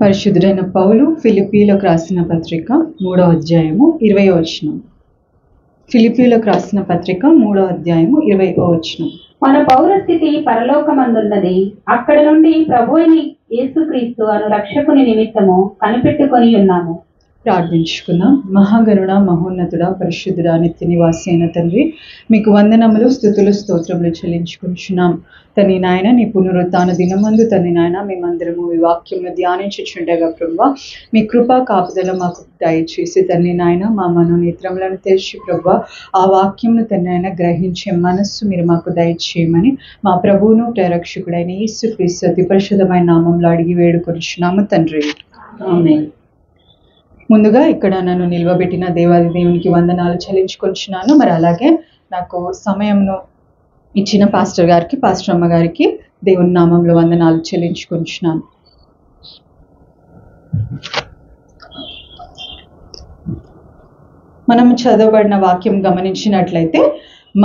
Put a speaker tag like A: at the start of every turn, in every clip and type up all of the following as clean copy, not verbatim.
A: పరిశుద్ధుడైన పౌలు ఫిలిప్పీలకు రాసిన పత్రిక 3వ అధ్యాయము 20వ వచనం. ఫిలిప్పీలకు రాసిన పత్రిక 3వ అధ్యాయము 20వ వచనం.
B: మన పౌరస్థితి పరలోకమందున్నది, అక్కడ నుండి ప్రభువైన యేసుక్రీస్తు అను రక్షకుని నిమిత్తము కనిపెట్టుకొని ఉన్నాము.
A: ప్రార్థించుకుందాం. మహాగరుడ, మహోన్నతుడ, పరిశుద్ధుడ, నిత్య నివాసి అయిన తండ్రి, మీకు వందనములు, స్తుతులు, స్తోత్రములు చెల్లించుకుంటున్నాం. తండ్రి నాయన, నీ పునరుత్థాన దినమందు తండ్రి నాయన మేమందరము ఈ వాక్యమును ధ్యానించుచుండగా ప్రభువా, మీ కృపా కాపుదల మాకు దయచేసి తండ్రి నాయన మా మనోనేత్రములను తెరిచి ప్రభువా, ఆ వాక్యమును తండ్రి నాయన గ్రహించే మనస్సు మీరు మాకు దయచేయమని మా ప్రభువును ప్రేరక్షకుడైన యేసుక్రీస్తు అతి పరిశుద్ధమైన నామంలో అడిగి వేడుకొనుచున్నాము తండ్రి, ఆమేన్. ముందుగా ఇక్కడ నన్ను నిల్వబెట్టిన దేవాది దేవునికి వందనాలు చెల్లించుకొంచున్నాను. మరి అలాగే నాకు సమయంను ఇచ్చిన పాస్టర్ గారికి, పాస్టర్ అమ్మ గారికి దేవుని నామంలో వందనాలు చెల్లించుకొంచున్నాను. మనం చదవబడిన వాక్యం గమనించినట్లయితే,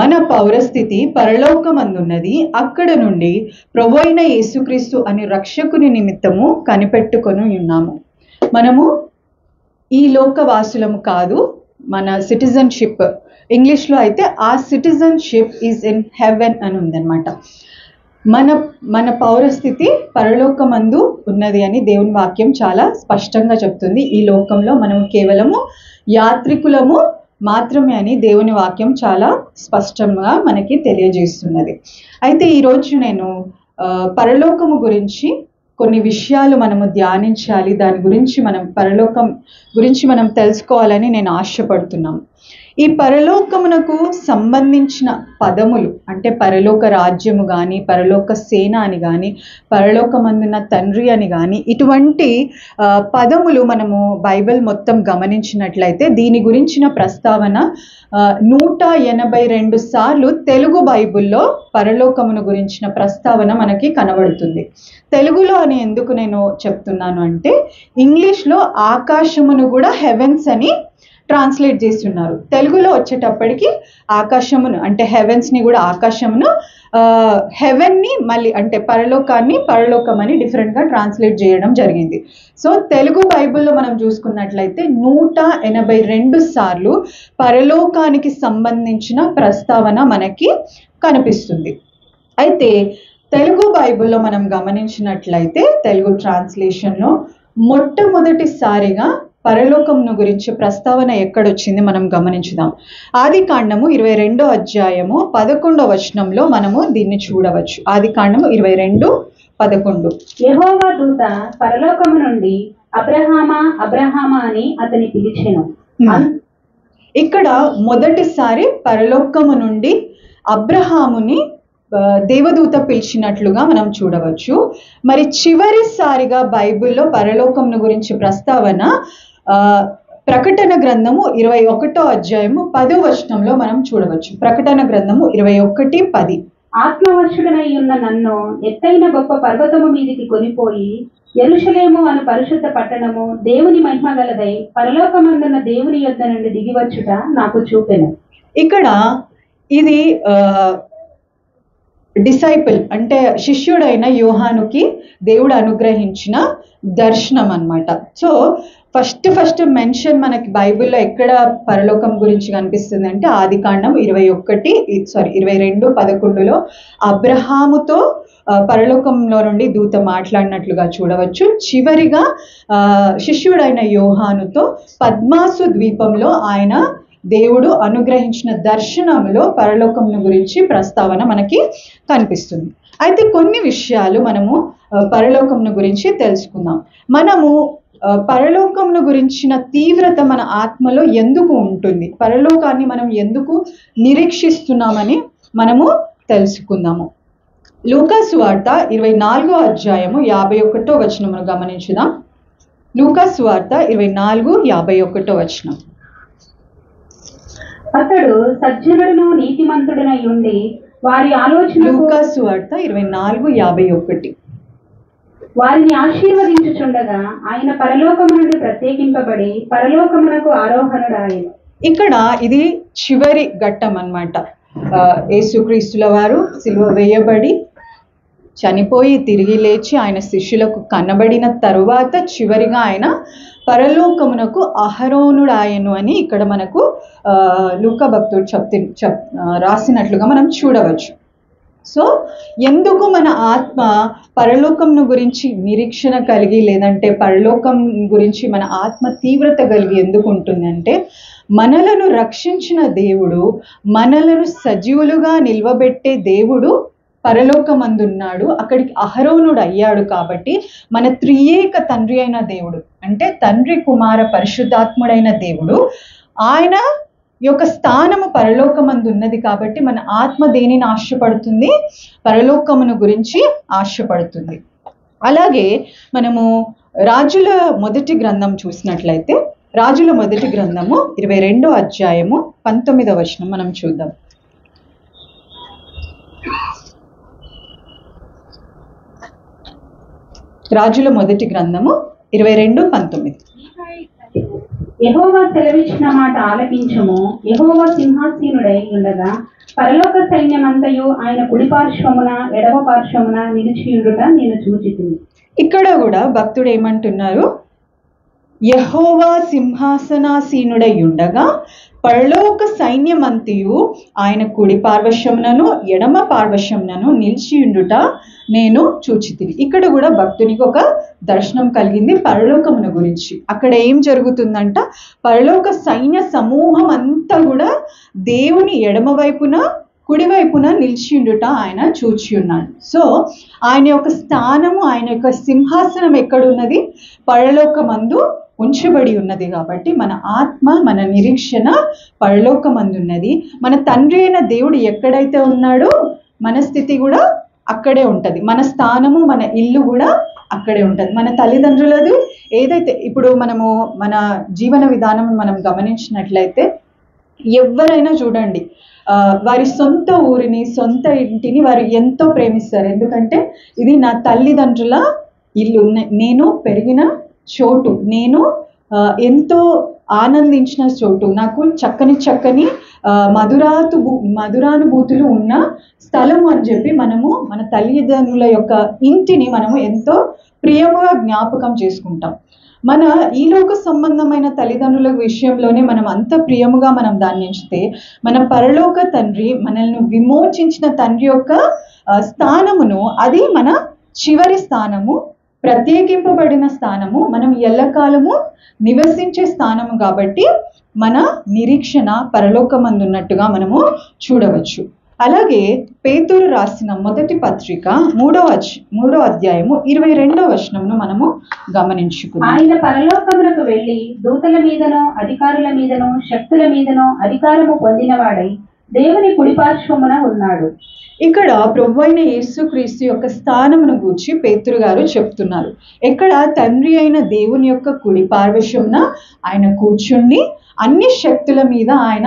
A: మన పౌరస్థితి పరలోకమందున్నది, అక్కడ నుండి ప్రభువైన యేసుక్రీస్తు అనే రక్షకుని నిమిత్తము కనిపెట్టుకొని ఉన్నాము. మనము ఈ లోకవాసులము కాదు, మన సిటిజన్షిప్ ఇంగ్లీష్లో అయితే ఆ సిటిజన్షిప్ ఈజ్ ఇన్ హెవెన్ అని ఉందన్నమాట. మన పౌరస్థితి పరలోకమందు ఉన్నది అని దేవుని వాక్యం చాలా స్పష్టంగా చెప్తుంది. ఈ లోకంలో మనం కేవలము యాత్రికులము మాత్రమే అని దేవుని వాక్యం చాలా స్పష్టంగా మనకి తెలియజేస్తున్నది. అయితే ఈరోజు నేను పరలోకము గురించి కొన్ని విషయాలు మనము ధ్యానించాలి, దాని గురించి పరలోకం గురించి మనం తెలుసుకోవాలని నేను ఆశపడుతున్నాను. ఈ పరలోకమునకు సంబంధించిన పదములు అంటే పరలోక రాజ్యము కానీ, పరలోక సేన అని కానీ, పరలోకమందున్న తండ్రి అని కానీ, ఇటువంటి పదములు మనము బైబిల్ మొత్తం గమనించినట్లయితే దీని గురించిన ప్రస్తావన 182 సార్లు తెలుగు బైబిల్లో పరలోకమును గురించిన ప్రస్తావన మనకి కనబడుతుంది. తెలుగులో అని ఎందుకు నేను చెప్తున్నాను అంటే, ఇంగ్లీష్లో ఆకాశమును కూడా హెవెన్స్ అని ట్రాన్స్లేట్ చేస్తున్నారు. తెలుగులో వచ్చేటప్పటికి ఆకాశమును అంటే హెవెన్స్ని కూడా ఆకాశమును, హెవెన్ని మళ్ళీ అంటే పరలోకాన్ని పరలోకం అని డిఫరెంట్గా ట్రాన్స్లేట్ చేయడం జరిగింది. సో తెలుగు బైబిల్లో మనం చూసుకున్నట్లయితే 182 సార్లు పరలోకానికి సంబంధించిన ప్రస్తావన మనకి కనిపిస్తుంది. అయితే తెలుగు బైబిల్లో మనం గమనించినట్లయితే తెలుగు ట్రాన్స్లేషన్లో మొట్టమొదటిసారిగా పరలోకమును గురించి ప్రస్తావన ఎక్కడొచ్చింది మనం గమనించుదాం. ఆదికాండము 22వ అధ్యాయము 11వ వచనంలో మనము దీన్ని చూడవచ్చు. ఆదికాండము 22:11.
B: యెహోవా దూత పరలోకము నుండి అబ్రహామా అబ్రహామా అని అతని పిలిచెను.
A: ఇక్కడ మొదటిసారి పరలోకము నుండి అబ్రహాముని దేవదూత పిలిచినట్లుగా మనం చూడవచ్చు. మరి చివరిసారిగా బైబిల్లో పరలోకమును గురించి ప్రస్తావన ప్రకటన గ్రంథము 21వ అధ్యాయము 10వ వచనంలో మనం చూడవచ్చు. ప్రకటన గ్రంథము 21:10.
B: ఆత్మవర్షుడనై ఉన్న నన్ను ఎత్తైన గొప్ప పర్వతము మీదికి కొనిపోయి యెరూషలేము అను పరిశుద్ధ పట్టణము దేవుని మహిమ గలదై పరలోకమందున్న దేవుని యొద్ద నుండి దిగివచ్చుట నాకు చూపెను. ఇక్కడ ఇది డిసైపుల్ అంటే శిష్యుడైన యోహానుకి దేవుడు అనుగ్రహించిన దర్శనం అన్నమాట. సో ఫస్ట్ మెన్షన్ మనకి బైబిల్లో ఎక్కడ పరలోకం గురించి కనిపిస్తుంది అంటే ఆదికాండం 22:11లో అబ్రహాముతో పరలోకంలో నుండి దూత మాట్లాడినట్లుగా చూడవచ్చు. చివరిగా శిష్యుడైన యోహానుతో పద్మాసు ద్వీపంలో ఆయన దేవుడు అనుగ్రహించిన దర్శనంలో పరలోకమును గురించి ప్రస్తావన మనకి కనిపిస్తుంది. అయితే కొన్ని విషయాలు మనము పరలోకమును గురించి తెలుసుకుందాం. మనము పరలోకమును గురించిన తీవ్రత మన ఆత్మలో ఎందుకు ఉంటుంది, పరలోకాన్ని మనం ఎందుకు నిరీక్షిస్తున్నామని మనము తెలుసుకుందాము. లూకాసు వార్త 24వ అధ్యాయము 51వ వచనమును గమనించుదాం. లూకాసు వార్త 24:51 వచనం. అతడు సజ్జనుడును నీతిమంతుడనై ఉండి వారి ఆలోచన.
A: లూకాసు వార్త 24:51.
B: వారిని ఆశీర్వదించుచుండగా ఆయన పరలోకము నుండి ప్రత్యేకింపబడి పరలోకమునకు ఆరోహణుడాయెను.
A: ఇక్కడ ఇది చివరి ఘట్టం అన్నమాట. యేసుక్రీస్తుల వారు సిలువ వేయబడి చనిపోయి తిరిగి లేచి ఆయన శిష్యులకు కనబడిన తరువాత చివరిగా ఆయన పరలోకమునకు అహరోనుడాయను అని ఇక్కడ మనకు లూకా భక్తుడు రాసినట్లుగా మనం చూడవచ్చు. సో ఎందుకు మన ఆత్మ పరలోకంను గురించి నిరీక్షణ కలిగి, లేదంటే పరలోకం గురించి మన ఆత్మ తీవ్రత కలిగి ఎందుకు ఉంటుందంటే, మనలను రక్షించిన దేవుడు, మనలను సజీవులుగా నిల్వబెట్టే దేవుడు పరలోకమందున్నాడు, అక్కడికి అహరోనుడు అయ్యాడు. కాబట్టి మన త్రియేక తండ్రి అయిన దేవుడు, అంటే తండ్రి కుమార పరిశుద్ధాత్ముడైన దేవుడు, ఆయన యొక్క స్థానము పరలోకమందు ఉన్నది. కాబట్టి మన ఆత్మ దేనిని ఆశపడుతుంది? పరలోకమును గురించి ఆశపడుతుంది. అలాగే మనము రాజుల మొదటి గ్రంథం చూసినట్లయితే, రాజుల మొదటి గ్రంథము 22వ అధ్యాయము 19వ వచనం మనం చూద్దాం. రాజుల మొదటి గ్రంథము 22:19.
B: యెహోవా సెలవిచ్చిన మాట ఆలకించుము. యెహోవా సింహాసీనుడై ఉండగా పరలోక సైన్యమంతయు ఆయన కుడి పార్శ్వమున ఎడమ పార్శ్వమున నిలిచియుండుట నేను చూచితిని.
A: ఇక్కడ కూడా భక్తుడు ఏమంటున్నారు? యెహోవా సింహాసనాసీనుడై ఉండగా పరలోక సైన్యమంతయు ఆయన కుడి పార్శ్వమునను ఎడమ పార్శ్వమునను నిలిచియుండుట నేను చూచితిని. ఇక్కడ కూడా భక్తునికి ఒక దర్శనం కలిగింది పరలోకమును గురించి. అక్కడ ఏం జరుగుతుందంట? పరలోక సైన్య సమూహం అంతా కూడా దేవుని ఎడమ వైపున కుడివైపున నిలిచిండుట ఆయన చూచి ఉన్నాడు. సో ఆయన యొక్క స్థానము, ఆయన యొక్క సింహాసనం ఎక్కడున్నది? పరలోకమందు ఉంచబడి ఉన్నది. కాబట్టి మన ఆత్మ, మన నిరీక్షణ పరలోకమందున్నది. మన తండ్రి అయిన దేవుడు ఎక్కడైతే ఉన్నాడో మన స్థితి కూడా అక్కడే ఉంటుంది. మన స్థానము, మన ఇల్లు కూడా అక్కడే ఉంటుంది. మన తల్లిదండ్రులది ఏదైతే ఇప్పుడు మనము మన జీవన విధానం మనం గమనించినట్లయితే, ఎవరైనా చూడండి, వారి సొంత ఊరిని, సొంత ఇంటిని వారు ఎంతో ప్రేమిస్తారు. ఎందుకంటే ఇది నా తల్లిదండ్రుల ఇల్లు, నేను పెరిగిన చోటు, నేను ఎంతో ఆనందించిన చోటు, నాకు చక్కని మధురానుభూతులు ఉన్న స్థలము అని చెప్పి మనము మన తల్లిదండ్రుల యొక్క ఇంటిని మనము ఎంతో ప్రియముగా జ్ఞాపకం చేసుకుంటాం. మన ఈ లోక సంబంధమైన తల్లిదండ్రుల విషయంలోనే మనం అంత ప్రియముగా మనం దాన్ని ఎంచితే, మన పరలోక తండ్రి, మనల్ని విమోచించిన తండ్రి యొక్క స్థానమును, అది మన చివరి స్థానము, ప్రత్యేకింపబడిన స్థానము, మనం ఎల్లకాలము నివసించే స్థానము. కాబట్టి మన నిరీక్షణ పరలోకమందున్నట్టుగా మనము చూడవచ్చు. అలాగే పేతురు రాసిన మొదటి పత్రిక 3వ అధ్యాయము 22వ వచనమును మనము గమనించుకున్నాం.
B: ఆయన పరలోకమునకు వెళ్ళి దూతల మీదనో అధికారుల మీదనో శక్తుల మీదనో అధికారము పొందినవాడై దేవుని కుడిపార్శ్వమున ఉన్నాడు.
A: ఇక్కడ ప్రభువైన యేసుక్రీస్తు యొక్క స్థానమును గూర్చి పేతురు గారు చెప్తున్నారు. ఎక్కడ? తండ్రి అయిన దేవుని యొక్క కుడి పార్శ్వమున ఆయన కూర్చుండి అన్ని శక్తుల మీద ఆయన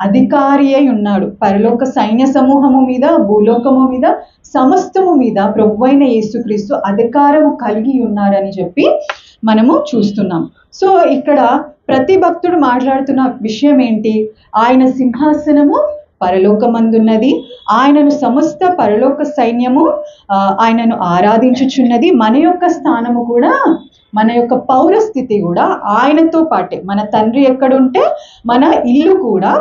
A: అధికారి అయి ఉన్నాడు. పరలోక సైన్య సమూహము మీద, భూలోకము మీద, సమస్తము మీద ప్రభువైన యేసుక్రీస్తు అధికారము కలిగి ఉన్నారని చెప్పి మనము చూస్తున్నాం. సో ఇక్కడ ప్రతి భక్తుడు మాట్లాడుతున్న విషయం ఏంటి? ఆయన సింహాసనము పరలోకమందున్నది, ఆయనను సమస్త పరలోక సైన్యము ఆయనను ఆరాధించుచున్నది. మన యొక్క స్థానము కూడా, మన యొక్క పౌరస్థితి కూడా ఆయనతో పాటే. మన తండ్రి ఎక్కడుంటే మన ఇల్లు కూడా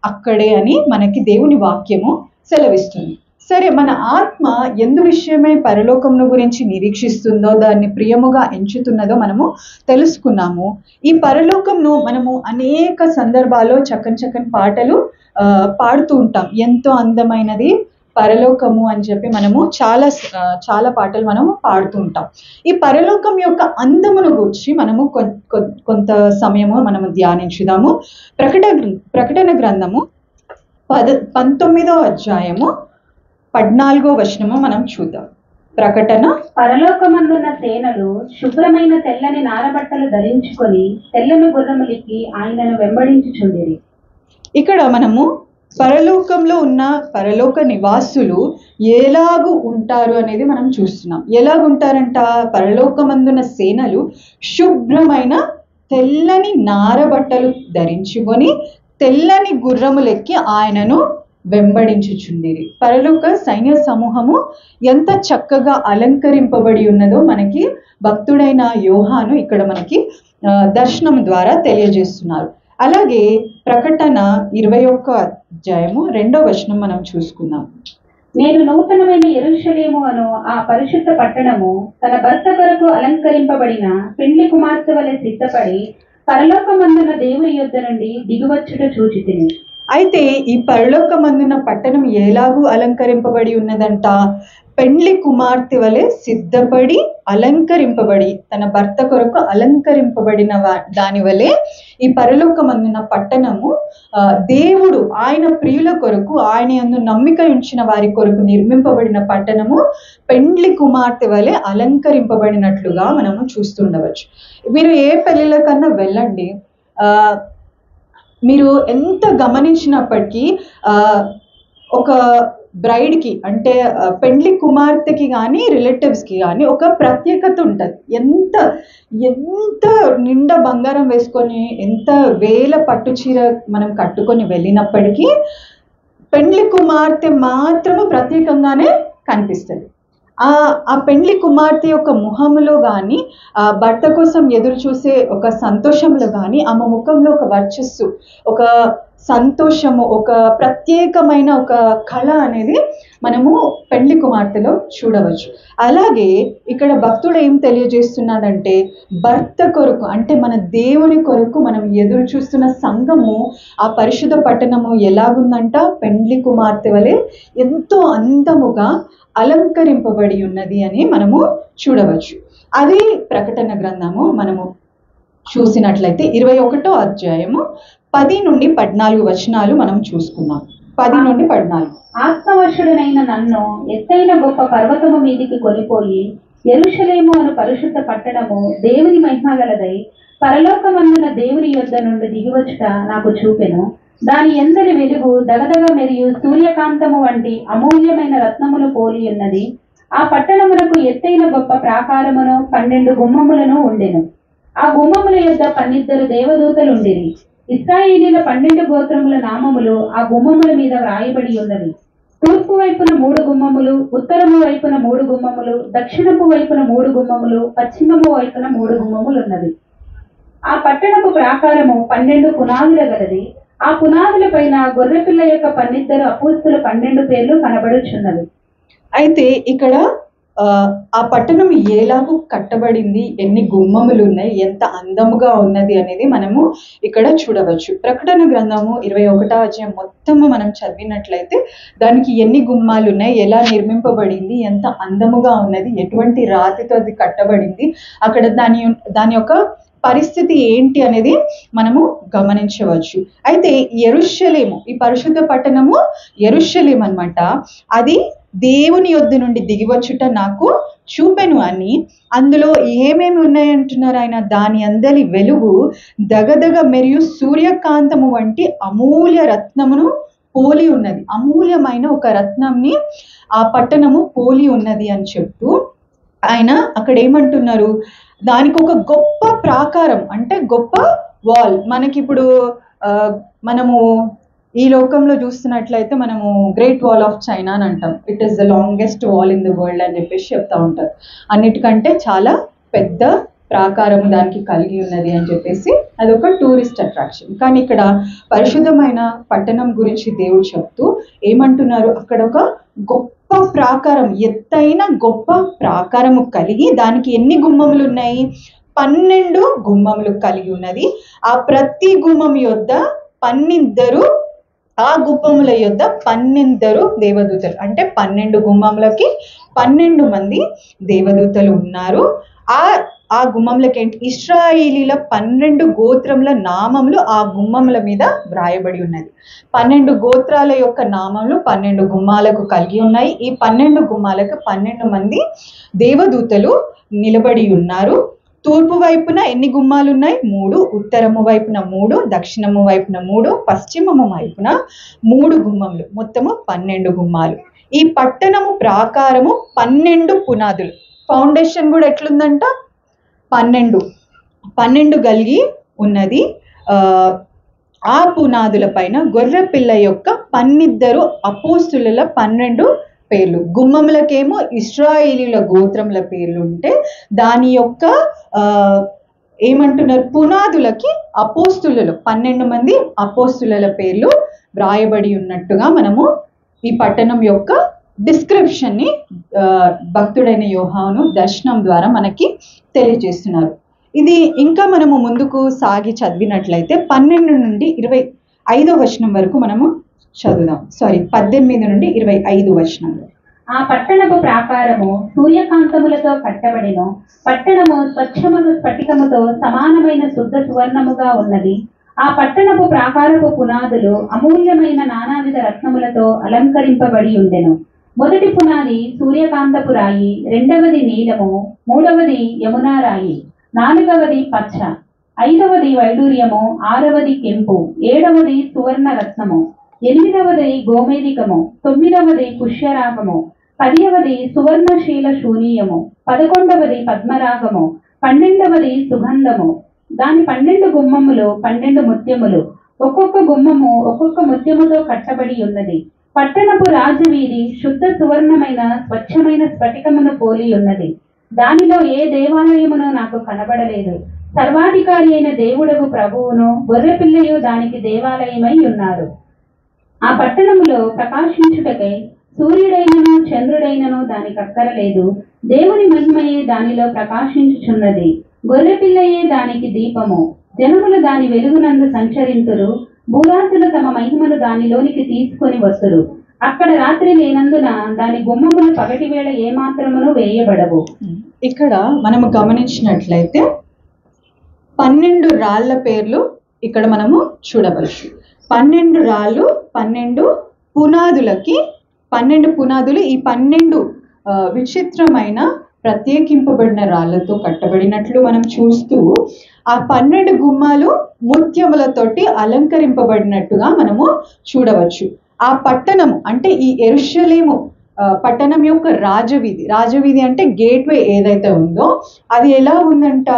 A: అక్కడే అని మనకి దేవుని వాక్యము సెలవిస్తుంది. సరే, మన ఆత్మ ఎందు విషయమై పరలోకమును గురించి నిరీక్షిస్తుందో, దాన్ని ప్రియముగా ఎంచుతున్నదో మనము తెలుసుకున్నాము. ఈ పరలోకంను మనము అనేక సందర్భాల్లో చక్కని పాటలు పాడుతూ ఉంటాం. ఎంతో అందమైనది పరలోకము అని చెప్పి మనము చాలా పాటలు మనము పాడుతూ ఉంటాం. ఈ పరలోకం యొక్క అందమును గురించి మనము కొంత సమయము మనము ధ్యానించుదాము. ప్రకటన గ్రంథము 19వ అధ్యాయము 14వ వచనము మనం చూద్దాం. ప్రకటన.
B: పరలోకమందున్న సేనలు శుభ్రమైన తెల్లని నారబట్టలు ధరించుకొని తెల్లని గుర్రములెక్కి ఆయనను వెంబడించుచుండిరి. ఇక్కడ మనము పరలోకంలో ఉన్న పరలోక నివాసులు ఎలాగూ ఉంటారు అనేది మనం చూస్తున్నాం. ఎలాగుంటారంట? పరలోకమందున్న సేనలు శుభ్రమైన తెల్లని నారబట్టలు ధరించుకొని తెల్లని గుర్రములెక్కి ఆయనను
A: వెంబడించుచుండిరి. పరలోక సైన్య సమూహము ఎంత చక్కగా అలంకరింపబడి ఉన్నదో మనకి భక్తుడైన యోహాను ఇక్కడ మనకి దర్శనం ద్వారా తెలియజేస్తున్నారు. అలాగే ప్రకటన 21 అధ్యాయము 2వ వచనం మనం చూసుకుందాం.
B: నేను నూతనమైన యెరూషలేము అను ఆ పరిశుద్ధ పట్టణము తన భర్త కొరకు అలంకరింపబడిన పెండ్లి కుమార్తె వలె సిద్ధపడి పరలోకమందున దేవుని యొద్ద నుండి దిగువచ్చుట చూచితిని.
A: అయితే ఈ పరలోకమందున పట్టణం ఎలాగూ అలంకరింపబడి ఉన్నదంట? పెండ్లి కుమార్తె వలె సిద్ధపడి అలంకరింపబడి తన భర్త కొరకు అలంకరింపబడిన దాని వలె ఈ పరలోకమందున పట్టణము దేవుడు ఆయన ప్రియుల కొరకు, ఆయన యందు నమ్మిక ఉంచిన వారి కొరకు నిర్మింపబడిన పట్టణము పెండ్లి కుమార్తె వలె అలంకరింపబడినట్లుగా మనము చూస్తుండవచ్చు. మీరు ఏ పెళ్లిల కన్నా వెళ్ళండి, మీరు ఎంత గమనించినప్పటికీ ఒక బ్రైడ్కి అంటే పెండ్లి కుమార్తెకి కానీ రిలేటివ్స్కి కానీ ఒక ప్రత్యేకత ఉంటుంది. ఎంత ఎంత నిండా బంగారం వేసుకొని, ఎంత వేల పట్టు చీర మనం కట్టుకొని వెళ్ళినప్పటికీ పెండ్లి కుమార్తె మాత్రము ప్రత్యేకంగానే కనిపిస్తుంది. ఆ పెండ్లి కుమార్తె యొక్క ముఖంలో కానీ, ఆ భర్త కోసం ఎదురు చూసే ఒక సంతోషంలో కానీ, ఆమె ముఖంలో ఒక వర్చస్సు, ఒక సంతోషము, ఒక ప్రత్యేకమైన ఒక కళ అనేది మనము పెండ్లి కుమార్తెలో చూడవచ్చు. అలాగే ఇక్కడ భక్తుడు ఏం తెలియజేస్తున్నాడంటే, భర్త కొరకు అంటే మన దేవుని కొరకు మనం ఎదురు చూస్తున్న సంఘము, ఆ పరిశుద్ధ పట్టణము ఎలాగుందంట? పెండ్లి కుమార్తె వలె ఎంతో అందముగా అలంకరింపబడి ఉన్నది అని మనము చూడవచ్చు. అదే ప్రకటన గ్రంథము మనము చూసినట్లయితే 21వ అధ్యాయము 10 నుండి 14 వచనాలు మనం చూసుకుందాం. 10 నుండి 14.
B: ఆత్మవశుడనైన నన్ను ఎత్తైన గొప్ప పర్వతము మీదికి కొనిపోయి యెరూషలేము అను పరిశుద్ధ పట్టణము దేవుని మహిమ గలదై పరలోకమందున దేవుని యొద్ద నుండి దిగివచ్చుట నాకు చూపెను. దాని ఎందరి వెలుగు దగదగ మరియు సూర్యకాంతము వంటి అమూల్యమైన రత్నములు పోలి ఉన్నది. ఆ పట్టణమునకు ఎత్తైన గొప్ప ప్రాకారమును 12 గుమ్మములను ఉండెను. ఆ గుమ్మముల యొద్ద 12 దేవదూతలు ఉండిరి. ఇశ్రాయేలీల 12 గోత్రముల నామములు ఆ గుమ్మముల మీద వ్రాయబడి ఉన్నవి. తూర్పు వైపున 3 గుమ్మములు, ఉత్తరము వైపున 3 గుమ్మములు, దక్షిణపు వైపున 3 గుమ్మములు, పశ్చిమము వైపున 3 గుమ్మములు ఉన్నవి. ఆ పట్టణపు ప్రాకారము 12 పునాదుల గలది. ఆ పునాదుల పైన గొర్రెపిల్ల యొక్క 12 అపోస్తుల 12 పేర్లు కనబడుచున్నవి.
A: అయితే ఇక్కడ ఆ పట్టణం ఎలాగూ కట్టబడింది, ఎన్ని గుమ్మములు ఉన్నాయి, ఎంత అందముగా ఉన్నది అనేది మనము ఇక్కడ చూడవచ్చు. ప్రకటన గ్రంథము 21వ అధ్యాయం మొత్తము మనం చదివినట్లయితే దానికి ఎన్ని గుమ్మాలు ఉన్నాయి, ఎలా నిర్మింపబడింది, ఎంత అందముగా ఉన్నది, ఎటువంటి రాతితో అది కట్టబడింది, అక్కడ దాని యొక్క పరిస్థితి ఏంటి అనేది మనము గమనించవచ్చు. అయితే యెరూషలేము, ఈ పరిశుద్ధ పట్టణము యెరూషలేము అన్నమాట, అది దేవుని యొద్ద నుండి దిగివచ్చుట నాకు చూపెను అని, అందులో ఏమేమి ఉన్నాయంటున్నారు ఆయన? దాని అందరి వెలుగు దగదగ మరియు సూర్యకాంతము వంటి అమూల్య రత్నమును పోలి ఉన్నది. అమూల్యమైన ఒక రత్నంని ఆ పట్టణము పోలి ఉన్నది అని చెప్తూ ఆయన అక్కడ ఏమంటున్నారు? దానికి ఒక గొప్ప ప్రాకారం అంటే గొప్ప వాల్. మనకిప్పుడు మనము ఈ లోకంలో చూస్తున్నట్లయితే మనము గ్రేట్ వాల్ ఆఫ్ చైనా అని అంటాం. It is the longest wall in the world అని చెప్పేసి చెప్తా ఉంటారు. అన్నిటికంటే చాలా పెద్ద ప్రాకారం దానికి కలిగి ఉన్నది అని చెప్పేసి అదొక టూరిస్ట్ అట్రాక్షన్. కానీ ఇక్కడ పరిశుద్ధమైన పట్టణం గురించి దేవుడు చెప్తూ ఏమంటున్నారు? అక్కడ ఒక గొప్ప ప్రాకారం, ఎత్తైన గొప్ప ప్రాకారము కలిగి దానికి ఎన్ని గుమ్మములు ఉన్నాయి? 12 గుమ్మములు కలిగి ఉన్నది. ఆ ప్రతి గుమ్మం యొద్ద 12, ఆ గుమ్మముల యొద్ద 12 దేవదూతలు, అంటే 12 గుమ్మములకి 12 మంది దేవదూతలు ఉన్నారు. ఆ గుమ్మములకి ఏంటి? ఇశ్రాయేలీల 12 గోత్రముల నామములు ఆ గుమ్మముల మీద వ్రాయబడి ఉన్నది. 12 గోత్రాల యొక్క నామములు 12 గుమ్మాలకు కలిగి ఉన్నాయి. ఈ 12 గుమ్మాలకు 12 మంది దేవదూతలు నిలబడి ఉన్నారు. తూర్పు వైపున ఎన్ని గుమ్మాలు ఉన్నాయి? 3, ఉత్తరము వైపున 3, దక్షిణము వైపున 3, పశ్చిమము వైపున 3 గుమ్మములు, మొత్తము 12 గుమ్మాలు. ఈ పట్టణము ప్రాకారము 12 పునాదులు. ఫౌండేషన్ కూడా ఎట్లుందంట? 12 కలిగి ఉన్నది. ఆ పునాదుల పైన గొర్రె పిల్ల యొక్క 12 అపోస్తుల 12 పేర్లు. గుమ్మములకేమో ఇశ్రాయేలీల గోత్రముల పేర్లు ఉంటే దాని యొక్క ఏమంటున్నారు, పునాదులకి అపోస్తులలో 12 మంది అపోస్తుల పేర్లు వ్రాయబడి ఉన్నట్టుగా మనము ఈ పట్టణం యొక్క డిస్క్రిప్షన్ని భక్తుడైన యోహాను దర్శనం ద్వారా మనకి తెలియజేస్తున్నారు. ఇది ఇంకా మనము ముందుకు సాగి చదివినట్లయితే 12 నుండి 25 వచనం వరకు మనము చదువుదాం. 18 నుండి 25 వచనంలో.
B: ఆ పట్టణపు ప్రాకారము సూర్యకాంతములతో కట్టబడిన పట్టణము స్వచ్ఛమును స్ఫటికముతో సమానమైన శుద్ధ సువర్ణముగా ఉన్నది. ఆ పట్టణపు ప్రాకారపు పునాదులు అమూల్యమైన నానావిధ రత్నములతో అలంకరింపబడి ఉండెను. మొదటి పునాది సూర్యకాంతపు రాయి, రెండవది నీలము, మూడవది యమునా రాయి, నాలుగవది పచ్చ, ఐదవది వైడూర్యము, ఆరవది కెంపు, ఏడవది సువర్ణ రత్నము, ఎనిమిదవది గోమేదికము, తొమ్మిదవది పుష్యరాగము, 10వది సువర్ణశీల శూనీయము, 11వది పద్మరాగము, 12వది సుగంధము. దాని 12 గుమ్మములు 12 ముత్యములు, ఒక్కొక్క గుమ్మము ఒక్కొక్క ముత్యముతో కట్టబడి ఉన్నది. పట్టణపు రాజవీధి శుద్ధ సువర్ణమైన స్వచ్ఛమైన స్ఫటికమును పోలి ఉన్నది. దానిలో ఏ దేవాలయమును నాకు కనబడలేదు. సర్వాధికారి అయిన దేవుడగు ప్రభువును గొర్రెపిల్లయు దానికి దేవాలయమై ఉన్నారు. ఆ పట్టణములో ప్రకాశించుటకై సూర్యుడైనను చంద్రుడైనను దానికి అక్కరలేదు. దేవుని మహిమయే దానిలో ప్రకాశించుచున్నది. గొర్రెపిల్లయే దానికి దీపము. జనములు దాని వెలుగునందు సంచరింతురు. భూరాజులు తమ మహిమను దానిలోనికి తీసుకొని వస్తురు. అక్కడ రాత్రి లేనందున దాని గుమ్మములు పగటి వేళ ఏమాత్రమును వేయబడవు.
A: ఇక్కడ మనము గమనించినట్లయితే 12 రాళ్ల పేర్లు ఇక్కడ మనము చూడవచ్చు. 12 రాళ్ళు, 12 పునాదులకి 12 పునాదులు ఈ 12 విచిత్రమైన ప్రత్యేకింపబడిన రాళ్లతో కట్టబడినట్లు మనం చూస్తూ ఆ 12 గుమ్మాలు ముత్యములతోటి అలంకరింపబడినట్టుగా మనము చూడవచ్చు. ఆ పట్టణం అంటే ఈ యెరూషలేము పట్టణం యొక్క రాజవీధి అంటే గేట్వే ఏదైతే ఉందో అది ఎలా ఉందంట,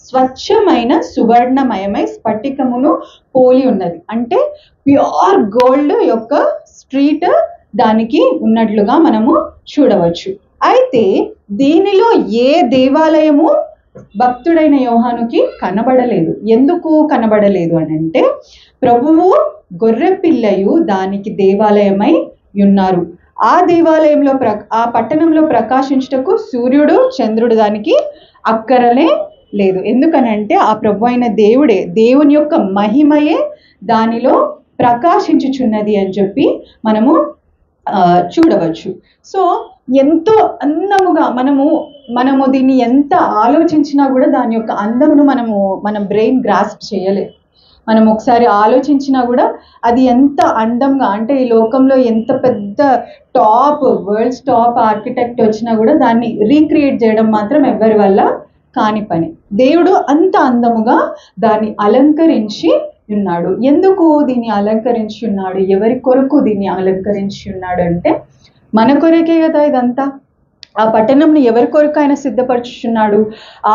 A: స్వచ్ఛమైన సువర్ణమయమై స్ఫటికమును పోలి ఉన్నది. అంటే ప్యూర్ గోల్డ్ యొక్క స్ట్రీట్ దానికి ఉన్నట్లుగా మనము చూడవచ్చు. అయితే దీనిలో ఏ దేవాలయము భక్తుడైన యోహానుకి కనబడలేదు. ఎందుకు కనబడలేదు అని అంటే ప్రభువు గొర్రె పిల్లయు దానికి దేవాలయమై ఉన్నారు. ఆ దేవాలయంలో ఆ పట్టణంలో ప్రకాశించుటకు సూర్యుడు చంద్రుడు దానికి అక్కరలే లేదు. ఎందుకనంటే ఆ ప్రభు అయిన దేవుని యొక్క మహిమయే దానిలో ప్రకాశించుచున్నది అని చెప్పి మనము చూడవచ్చు. సో ఎంతో అందముగా మనము దీన్ని ఎంత ఆలోచించినా కూడా దాని యొక్క అందమును మన బ్రెయిన్ గ్రాస్ప్ చేయలేదు. మనం ఒకసారి ఆలోచించినా కూడా అది ఎంత అందంగా, అంటే ఈ లోకంలో ఎంత పెద్ద వరల్డ్స్ టాప్ ఆర్కిటెక్ట్ వచ్చినా కూడా దాన్ని రీక్రియేట్ చేయడం మాత్రం ఎవరి వల్ల కాని పని. దేవుడు అంత అందముగా దాన్ని అలంకరించి ఉన్నాడు. ఎందుకు దీన్ని అలంకరించి ఉన్నాడు, ఎవరి కొరకు దీన్ని అలంకరించి ఉన్నాడు అంటే మన కొరకే కదా ఇదంతా. ఆ పట్టణంని ఎవరి కొరకు ఆయన సిద్ధపరచుచున్నాడు,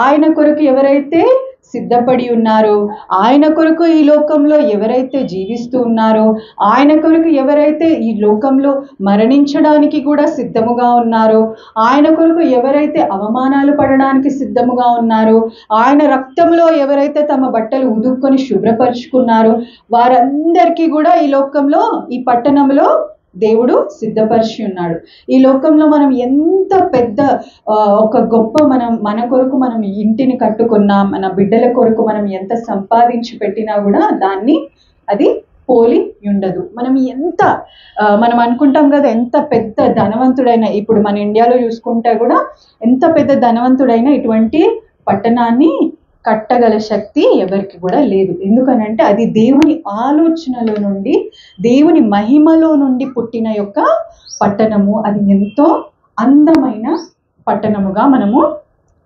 A: ఆయన కొరకు ఎవరైతే సిద్ధపడి ఉన్నారో, ఆయన కొరకు ఈ లోకంలో ఎవరైతే జీవిస్తూ ఉన్నారో, ఆయన కొరకు ఎవరైతే ఈ లోకంలో మరణించడానికి కూడా సిద్ధముగా ఉన్నారో, ఆయన కొరకు ఎవరైతే అవమానాలు పడడానికి సిద్ధముగా ఉన్నారో, ఆయన రక్తంలో ఎవరైతే తమ బట్టలు ఉదుక్కొని శుభ్రపరుచుకున్నారో వారందరికీ కూడా ఈ లోకంలో ఈ పట్టణంలో దేవుడు సిద్ధపరిచి ఉన్నాడు. ఈ లోకంలో మనం ఎంత పెద్ద ఒక గొప్ప మన కొరకు మనం ఇంటిని కట్టుకున్నా, మన బిడ్డల కొరకు మనం ఎంత సంపాదించి పెట్టినా కూడా దాన్ని అది పోలి ఉండదు. మనం అనుకుంటాం కదా ఎంత పెద్ద ధనవంతుడైన, ఇప్పుడు మన ఇండియాలో చూసుకుంటే కూడా ఎంత పెద్ద ధనవంతుడైన ఇటువంటి పట్టణాన్ని కట్టగల శక్తి ఎవరికి కూడా లేదు. ఎందుకనంటే అది దేవుని ఆలోచనలో నుండి, దేవుని మహిమలో నుండి పుట్టిన యొక్క పట్టణము. అది ఎంతో అందమైన పట్టణముగా మనము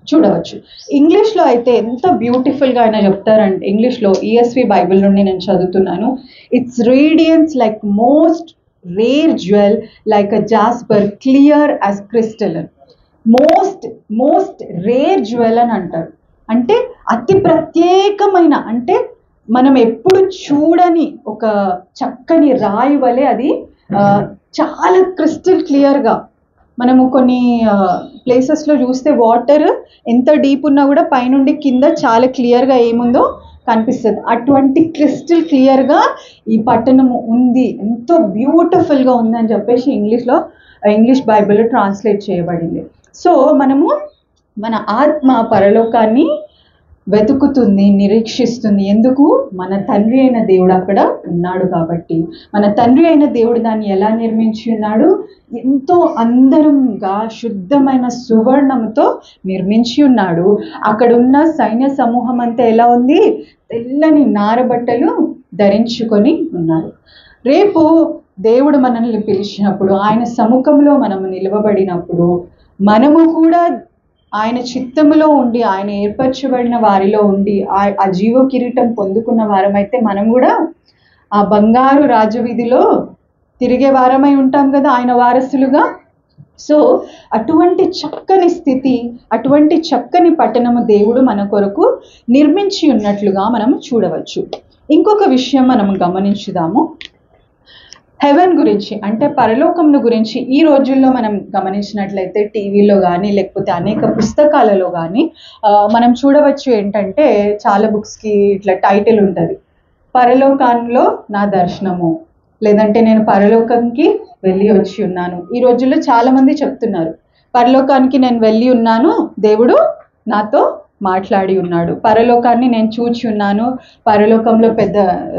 A: చూడవచ్చు. ఇంగ్లీష్లో అయితే ఎంత బ్యూటిఫుల్గా ఆయన చెప్తారంటే, ఇంగ్లీష్లో ESV బైబిల్ నుండి నేను చదువుతున్నాను. It's radiance like most rare jewel like a jasper clear as crystal. Most rare jewel అని అంటారు. అంటే అతి ప్రత్యేకమైన, అంటే మనం ఎప్పుడు చూడని ఒక చక్కని రాయి వలె అది చాలా క్రిస్టల్ క్లియర్గా, మనము కొన్ని ప్లేసెస్లో చూస్తే వాటర్ ఎంత డీప్ ఉన్నా కూడా పైనుండి కింద చాలా క్లియర్గా ఏముందో కనిపిస్తుంది. అటువంటి క్రిస్టల్ క్లియర్గా ఈ పట్టణము ఉంది, ఎంతో బ్యూటిఫుల్గా ఉందని చెప్పేసి ఇంగ్లీష్ బైబిల్లో ట్రాన్స్లేట్ చేయబడింది. సో మనము మన ఆత్మ పరలోకాన్ని వెతుకుతుంది, నిరీక్షిస్తుంది. ఎందుకు? మన తండ్రి అయిన దేవుడు అక్కడ ఉన్నాడు కాబట్టి. మన తండ్రి అయిన దేవుడు దాన్ని ఎలా నిర్మించి ఉన్నాడు? ఎంతో అందరంగా శుద్ధమైన సువర్ణముతో నిర్మించి ఉన్నాడు. అక్కడ ఉన్న సైన్య సమూహం అంతా ఎలా ఉంది? తెల్లని నారబట్టలు ధరించుకొని ఉన్నారు. రేపు దేవుడు మనల్ని పిలిచినప్పుడు, ఆయన సముఖంలో మనము నిలవబడినప్పుడు, మనము కూడా ఆయన చిత్తములో ఉండి, ఆయన ఏర్పరచబడిన వారిలో ఉండి ఆ జీవ కిరీటం పొందుకున్న వారమైతే మనం కూడా ఆ బంగారు రాజవీధిలో తిరిగే వారమై ఉంటాం కదా, ఆయన వారసులుగా. సో అటువంటి చక్కని స్థితి, అటువంటి చక్కని పట్టణము దేవుడు మన కొరకు నిర్మించి ఉన్నట్లుగా మనం చూడవచ్చు. ఇంకొక విషయం మనం గమనించుదాము. హెవెన్ గురించి, అంటే పరలోకమును గురించి ఈ రోజుల్లో మనం గమనించినట్లయితే టీవీలో కానీ లేకపోతే అనేక పుస్తకాలలో కానీ మనం చూడవచ్చు. ఏంటంటే చాలా బుక్స్కి ఇట్లా టైటిల్ ఉంటుంది, పరలోకంలో నా దర్శనము, లేదంటే నేను పరలోకంకి వెళ్ళి వచ్చి ఉన్నాను. ఈ రోజుల్లో చాలామంది చెప్తున్నారు, పరలోకానికి నేను వెళ్ళి ఉన్నాను, దేవుడు నాతో మాట్లాడి ఉన్నాడు, పరలోకాన్ని నేను చూచి ఉన్నాను. పరలోకంలో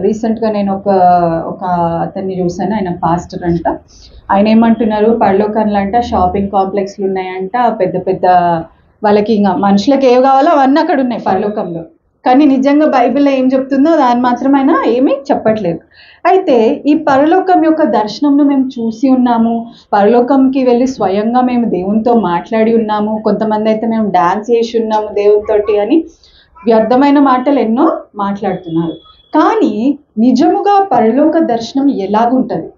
A: రీసెంట్గా నేను ఒక అతన్ని చూశాను, ఆయన పాస్టర్ అంట. ఆయన ఏమంటున్నారు, పరలోకంలో అంట షాపింగ్ కాంప్లెక్స్లు ఉన్నాయంట, పెద్ద పెద్ద వాళ్ళకి ఇంకా మనుషులకు ఏవి కావాలో అవన్నీ అక్కడ ఉన్నాయి పరలోకంలో. కానీ నిజంగా బైబిల్లో ఏం చెప్తుందో దాన్ని మాత్రం ఆయన ఏమీ చెప్పట్లేదు. అయితే ఈ పరలోకం యొక్క దర్శనంను మేము చూసి ఉన్నాము, పరలోకంకి వెళ్ళి స్వయంగా మేము దేవునితో మాట్లాడి ఉన్నాము, కొంతమంది అయితే మేము డాన్స్ చేసి ఉన్నాము దేవునితోటి అని వ్యర్థమైన మాటలు ఎన్నో మాట్లాడుతున్నారు. కానీ నిజముగా పరలోక దర్శనం ఎలాగుంటుంది?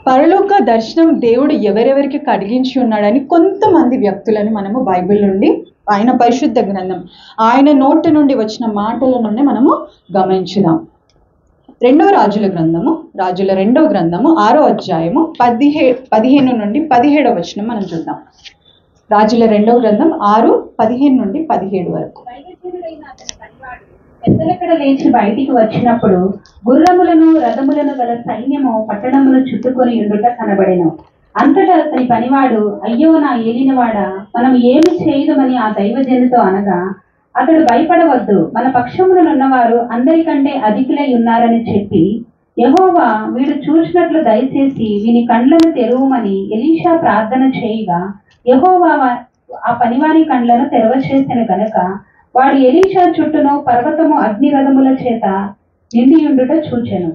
A: పరలోక దర్శనం దేవుడు ఎవరెవరికి కలిగించి ఉన్నాడని కొంతమంది వ్యక్తులను మనము బైబిల్ నుండి, ఆయన పరిశుద్ధ గ్రంథం, ఆయన నోటి నుండి వచ్చిన మాటల నుండి మనము గమనించుదాం. రాజుల 2వ గ్రంథము 6వ అధ్యాయము 15 నుండి 17 వచనం మనం చూద్దాం. రాజుల 2వ గ్రంథం 6:15 నుండి 17 వరకు.
B: పెద్దలక్కడ లేచి బయటికి వచ్చినప్పుడు గుర్రములను రథములను గల సైన్యము పట్టణమును చుట్టుకొని ఉండుట కనబడెను. అంతటా అతని పనివాడు, అయ్యో నా ఏలినవాడా, మనం ఏమి చేయదమని ఆ దైవజనుతో అనగా, అతడు భయపడవద్దు, మన పక్షమునున్నవారు అందరికంటే అధికులై ఉన్నారని చెప్పి, యెహోవా వీడు చూసినట్లు దయచేసి వీని కండ్లను తెరువమని ఎలీషా ప్రార్థన చేయగా, యెహోవా ఆ పనివాని కండ్లను తెరవచేసిన గనుక వాడు ఎలీషా చుట్టూను పర్వతము అగ్నిరథముల చేత నిండియుండుట చూచెను.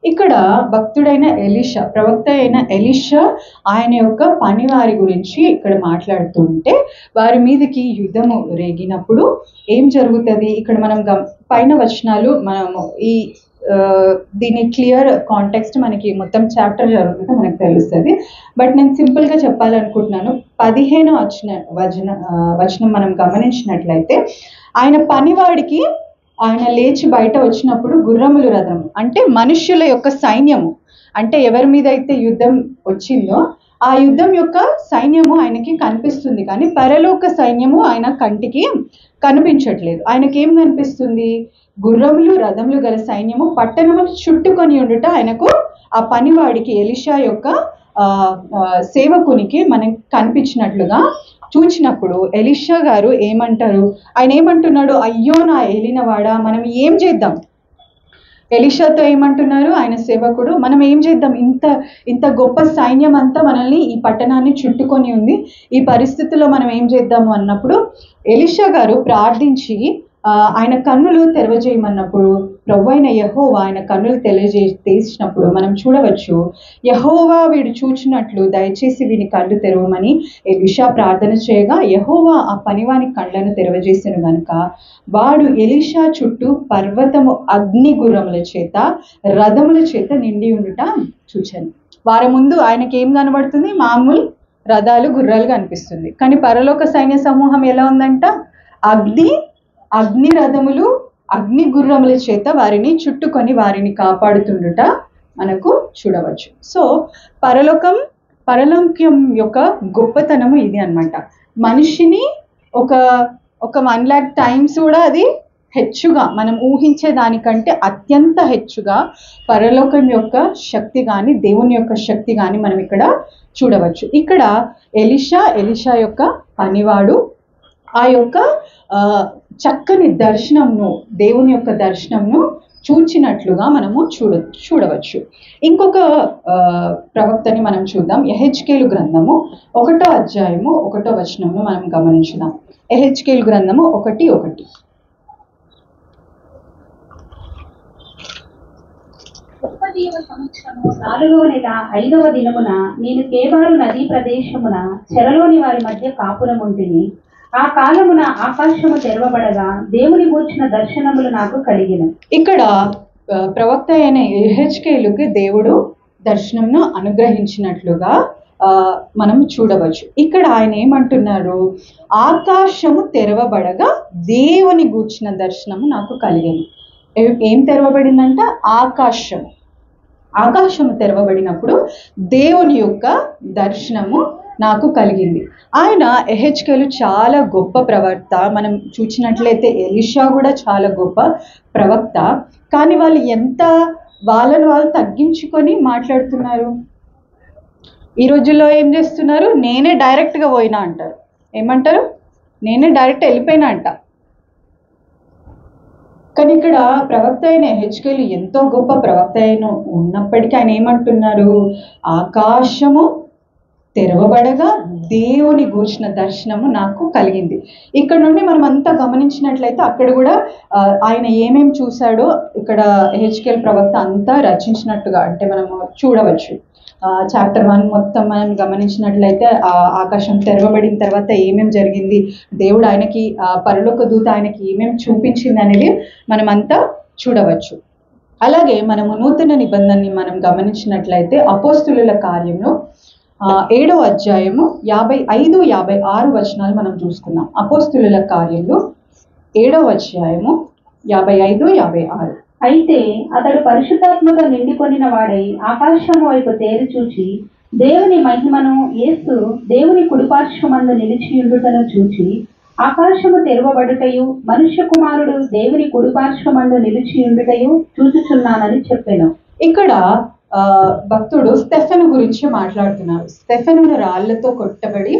A: ఇక్కడ భక్తుడైన ఎలీషా, ప్రవక్త అయిన ఎలీషా ఆయన యొక్క పనివారి గురించి ఇక్కడ మాట్లాడుతుంటే, వారి మీదకి యుద్ధము రేగినప్పుడు ఏం జరుగుతుంది? ఇక్కడ మనం పైన వచనాలు మనము దీని క్లియర్ కాంటెక్స్ట్ మనకి మొత్తం చాప్టర్ జరుగుతుందో మనకు తెలుస్తుంది. బట్ నేను సింపుల్గా చెప్పాలనుకుంటున్నాను. 15వ వచనం మనం గమనించినట్లయితే, ఆయన పనివాడికి ఆయన లేచి బయట వచ్చినప్పుడు గుర్రములు రథం, అంటే మనుష్యుల యొక్క సైన్యము, అంటే ఎవరి మీద అయితే యుద్ధం వచ్చిందో ఆ యుద్ధం యొక్క సైన్యము ఆయనకి కనిపిస్తుంది. కానీ పరలోక సైన్యము ఆయన కంటికి కనిపించట్లేదు. ఆయనకి ఏం కనిపిస్తుంది? గుర్రములు రథములు గల సైన్యము పట్టణమును చుట్టుకొని ఉండుట ఆయనకు, ఆ పనివాడికి ఎలీషా యొక్క సేవకునికి మనకి కనిపించినట్లుగా చూచినప్పుడు ఎలీషా గారు ఏమంటారు? ఆయన ఏమంటున్నాడు? అయ్యో నా ఏలినవాడా, మనం ఏం చేద్దాం? ఎలీషాతో ఏమంటున్నారు ఆయన సేవకుడు, మనం ఏం చేద్దాం? ఇంత గొప్ప సైన్యం అంతా మనల్ని, ఈ పట్టణాన్ని చుట్టుకొని ఉంది, ఈ పరిస్థితుల్లో మనం ఏం చేద్దాము అన్నప్పుడు ఎలీషా గారు ప్రార్థించి ఆయన కన్నులు తెరవజేయమన్నప్పుడు ప్రభువైన యెహోవా ఆయన కన్నులు తెరిచినప్పుడు మనం చూడవచ్చు, యెహోవా వీడు చూచినట్లు దయచేసి వీని కళ్ళు తెరవమని ఎలీషా ప్రార్థన చేయగా, యెహోవా ఆ పనివాని కళ్ళను తెరవజేసిన గనుక వాడు ఎలీషా చుట్టూ పర్వతము అగ్ని గుర్రముల చేత రథముల చేత నిండి ఉండుట చూచాను. వారి ముందు ఆయనకి ఏం కనబడుతుంది? మామూలు రథాలు గుర్రాలు కనిపిస్తుంది. కానీ పరలోక సైన్య సమూహం ఎలా ఉందంట? అగ్ని రథములు అగ్ని గుర్రముల చేత వారిని చుట్టుకొని వారిని కాపాడుతుండుట మనకు చూడవచ్చు. సో పరలోక్యం యొక్క గొప్పతనము ఇది అన్నమాట. మనిషిని ఒక 1,00,000 టైమ్స్ కూడా అది హెచ్చుగా, మనం ఊహించే దానికంటే అత్యంత హెచ్చుగా పరలోకం యొక్క శక్తి కానీ దేవుని యొక్క శక్తి కానీ మనం ఇక్కడ చూడవచ్చు. ఇక్కడ ఎలీషా యొక్క పనివాడు ఆ యొక్క చక్కని దర్శనంను, దేవుని యొక్క దర్శనంను చూచినట్లుగా మనము చూడవచ్చు. ఇంకొక ప్రవక్తని మనం చూద్దాం. యెహెజ్కేలు గ్రంథము 1వ అధ్యాయము 1వ వచనమును మనం గమనించుదాం. యెహెజ్కేలు గ్రంథము 1:1.
B: సంవత్సరము 4వ నెల 5వ దినమున నేను కేబారు నదీ ప్రదేశమున చెరలోని వారి మధ్య కాపురముంటిని. ఆ కాలమున ఆకాశము తెరవబడగా దేవుని గూర్చిన దర్శనములు నాకు కలిగిన.
A: ఇక్కడ ప్రవక్త అయిన యెహెజ్కేలుకి దేవుడు దర్శనంను అనుగ్రహించినట్లుగా మనం చూడవచ్చు. ఇక్కడ ఆయన ఏమంటున్నారు? ఆకాశము తెరవబడగా దేవుని గూర్చిన దర్శనము నాకు కలిగింది. ఏం తెరవబడిందంట? ఆకాశము తెరవబడినప్పుడు దేవుని యొక్క దర్శనము నాకు కలిగింది. ఆయన యెహెజ్కేలు చాలా గొప్ప ప్రవక్త. మనం చూసినట్లయితే ఎలీషా కూడా చాలా గొప్ప ప్రవక్త. కానీ వాళ్ళు ఎంత వాళ్ళను వాళ్ళు తగ్గించుకొని మాట్లాడుతున్నారు. ఈ రోజుల్లో ఏం చేస్తున్నారు? నేనే డైరెక్ట్గా పోయినా అంటారు. ఏమంటారు? నేనే డైరెక్ట్ వెళ్ళిపోయినా అంట. కానీ ఇక్కడ ప్రవక్త అయిన యెహెజ్కేలు ఎంతో గొప్ప ప్రవక్త అయిన ఉన్నప్పటికీ ఆయన ఏమంటున్నారు? ఆకాశము తెరవబడగా దేవుని గూర్చిన దర్శనము నాకు కలిగింది. ఇక్కడ నుండి మనం అంతా గమనించినట్లయితే అక్కడ కూడా ఆయన ఏమేమి చూశాడో ఇక్కడ యెహెజ్కేలు ప్రవక్త అంతా రచించినట్టుగా అంటే మనము చూడవచ్చు. చాప్టర్ 1 మొత్తం మనం గమనించినట్లయితే ఆకాశం తెరవబడిన తర్వాత ఏమేమి జరిగింది, దేవుడు ఆయనకి పరలోక దూత ఆయనకి ఏమేమి చూపించింది అనేది మనమంతా చూడవచ్చు. అలాగే మనము నూతన నిబంధనని మనం గమనించినట్లయితే అపోస్తులుల కార్యంలో 7వ అధ్యాయము 55-56 వచనాలు మనం చూసుకున్నాం. అపోస్తులుల కార్యంలో 7వ అధ్యాయము 55-56.
B: అయితే అతడు పరిశుద్ధాత్మతో నిండుకొనిన వాడై ఆకాశము వైపు తేరి చూచి దేవుని మహిమను, యేసు దేవుని కుడిపార్శ్వమందు నిలిచియుండుటను చూచి ఆకాశము తెరవబడుటయు మనుష్య కుమారుడు దేవుని కుడిపార్శ్వమందు నిలిచియుండుటయు చూచుచున్నానని చెప్పెను.
A: ఇక్కడ భక్తుడు స్టెఫెను గురించి మాట్లాడుతున్నారు. స్టెఫెను రాళ్లతో కొట్టబడి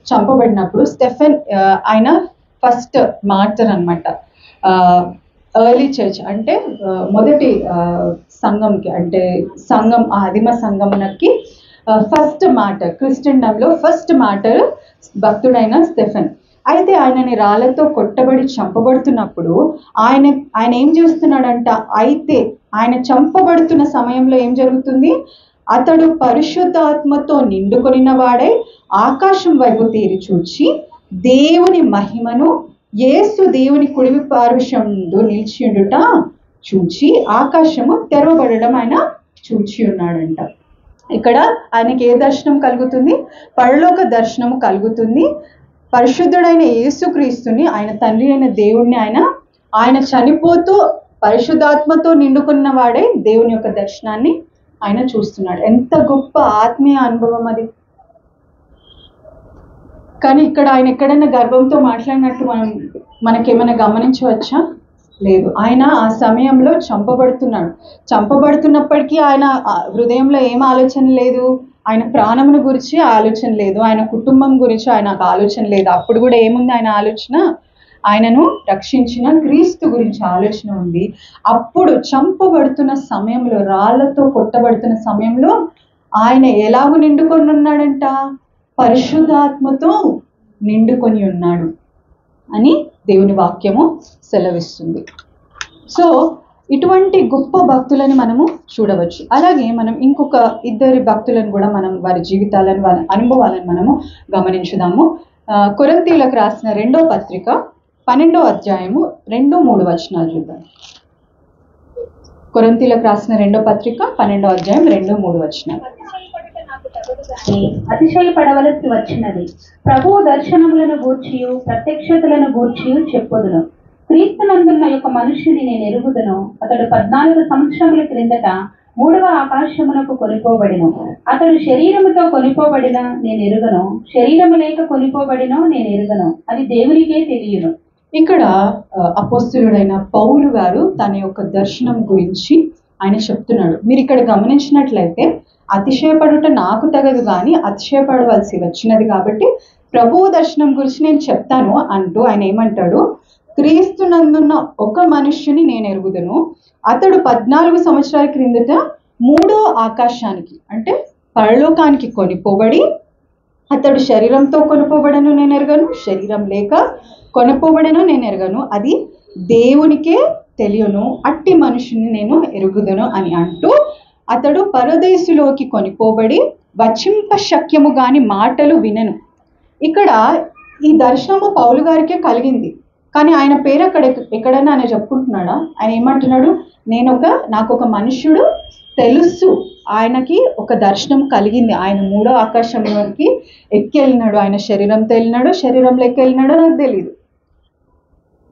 A: చంపబడినప్పుడు స్టెఫెన్ ఆయన ఫస్ట్ మార్టర్ అన్నమాట. ఎర్లీ చర్చ్ అంటే మొదటి సంఘంకి, అంటే సంఘం ఆదిమ సంఘంకి ఫస్ట్ మార్టర్, క్రిస్టియన్డంలో ఫస్ట్ మార్టర్ భక్తుడైన స్టెఫెన్. అయితే ఆయనని రాళ్లతో కొట్టబడి చంపబడుతున్నప్పుడు ఆయన ఏం చేస్తున్నాడంట? అయితే ఆయన చంపబడుతున్న సమయంలో ఏం జరుగుతుంది? అతడు పరిశుద్ధాత్మతో నిండుకొనిన వాడై ఆకాశం వైపు తేరి చూచి దేవుని మహిమను, యేసు దేవుని కుడి పార్శ్వమందు నిలిచియుండుట చూచి ఆకాశము తెరవబడడం ఆయన చూచి ఉన్నాడంట. ఇక్కడ ఆయనకి ఏ దర్శనం కలుగుతుంది? పరలోక దర్శనము కలుగుతుంది. పరిశుద్ధుడైన యేసుక్రీస్తుని, ఆయన తండ్రి అయిన దేవుణ్ణి ఆయన చనిపోతూ పరిశుద్ధాత్మతో నిండుకున్న వాడే దేవుని యొక్క దర్శనాన్ని ఆయన చూస్తున్నాడు. ఎంత గొప్ప ఆత్మీయ అనుభవం అది. కానీ ఇక్కడ ఆయన ఎక్కడైనా గర్వంతో మాట్లాడినట్టు మనకేమైనా గమనించవచ్చా? లేదు. ఆయన ఆ సమయంలో చంపబడుతున్నప్పటికీ ఆయన హృదయంలో ఏం ఆలోచన లేదు? ఆయన ప్రాణమును గురించి ఆలోచన లేదు, ఆయన కుటుంబం గురించి ఆయనకు ఆలోచన లేదు. అప్పుడు కూడా ఏముంది ఆయన ఆలోచన? ఆయనను రక్షించిన క్రీస్తు గురించి ఆలోచన ఉంది. అప్పుడు చంపబడుతున్న సమయంలో, రాళ్లతో కొట్టబడుతున్న సమయంలో ఆయన ఎలాగూ నిండుకొని ఉన్నాడంట? పరిశుద్ధాత్మతో నిండుకొని ఉన్నాడు అని దేవుని వాక్యము సెలవిస్తుంది. సో ఇటువంటి గొప్ప భక్తులని మనము చూడవచ్చు. అలాగే మనం ఇంకొక ఇద్దరి భక్తులను కూడా మనం వారి జీవితాలను, వారి అనుభవాలను మనము గమనించుదాము. కొరింథీయులకు రాసిన 2వ పత్రిక 12వ అధ్యాయము 2-3 వచనాలు చూద్దాం. కొరింథీయులకు రాసిన 2వ పత్రిక 12వ అధ్యాయం 2-3 వచనాలు.
B: అతిశయపడవలసి వచ్చినది. ప్రభువు దర్శనములను గూర్చియు ప్రత్యక్షతలను గూర్చియు చెప్పుదును. క్రీస్తునందున్న యొక్క మనుష్యుని నేను ఎరుగుదును. అతడు 14 సంవత్సరముల క్రిందట 3వ ఆకాశమునకు కొనిపోబడిను. అతడు శరీరముతో కొనిపోబడిన నేను ఎరుగను, శరీరము లేక కొనిపోబడినో నేను ఎరుగను, అది దేవునికే తెలియను.
A: ఇక్కడ అపోస్తులుడైన పౌలు గారు తన యొక్క దర్శనం గురించి ఆయన చెప్తున్నాడు. మీరు ఇక్కడ గమనించినట్లయితే, అతిశయపడుట నాకు తగదు కానీ అతిశయపడవలసి వచ్చినది కాబట్టి ప్రభువు దర్శనం గురించి నేను చెప్తాను అంటూ ఆయన ఏమంటాడు, క్రీస్తునందున్న ఒక మనుష్యుని నేను ఎరుగుదును. అతడు 14 సంవత్సరాల క్రిందట 3వ ఆకాశానికి అంటే పరలోకానికి కొనిపోబడి, అతడు శరీరంతో కొనిపోబడను నేను ఎరగను, శరీరం లేక కొనిపోబడను నేను ఎరగను, అది దేవునికే తెలియను, అట్టి మనుషుని నేను ఎరుగుదును అని అంటూ, అతడు పరదేశులోకి కొనిపోబడి వచింప శక్యము గాని మాటలు వినెను. ఇక్కడ ఈ దర్శనము పౌలు గారికే కలిగింది, కానీ ఆయన పేరు అక్కడ ఎక్కడైనా ఆయన చెప్పుకుంటున్నాడా? ఆయన ఏమంటున్నాడు, నాకు ఒక మనుష్యుడు తెలుసు, ఆయనకి ఒక దర్శనం కలిగింది, ఆయన 3వ ఆకాశంలోకి ఎక్కి వెళ్ళినాడు, ఆయన శరీరంతో వెళ్ళినాడు, శరీరంలో ఎక్కి వెళ్ళినాడో నాకు తెలియదు.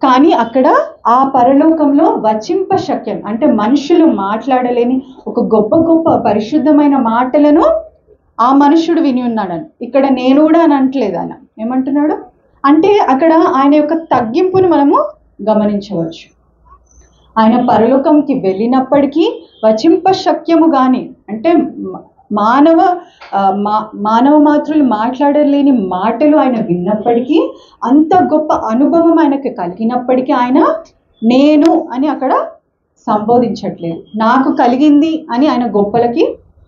A: కానీ అక్కడ ఆ పరలోకంలో వచింప శక్యం అంటే మనుషులు మాట్లాడలేని ఒక గొప్ప గొప్ప పరిశుద్ధమైన మాటలను ఆ మనుష్యుడు విని ఉన్నాడని. ఇక్కడ నేను కూడా అని అంటలేదు, ఆయన ఏమంటున్నాడు అంటే అక్కడ ఆయన యొక్క తగ్గింపును మనము గమనించవచ్చు. ఆయన పరలోకంకి వెళ్ళినప్పటికీ వచింప శక్యము కానీ అంటే మానవ మాత్రులు మాట్లాడలేని మాటలు ఆయన విన్నప్పటికీ, అంత గొప్ప అనుభవం ఆయనకి కలిగినప్పటికీ ఆయన నేను అని అక్కడ సంబోధించట్లేదు, నాకు కలిగింది అని ఆయన గొప్పలకి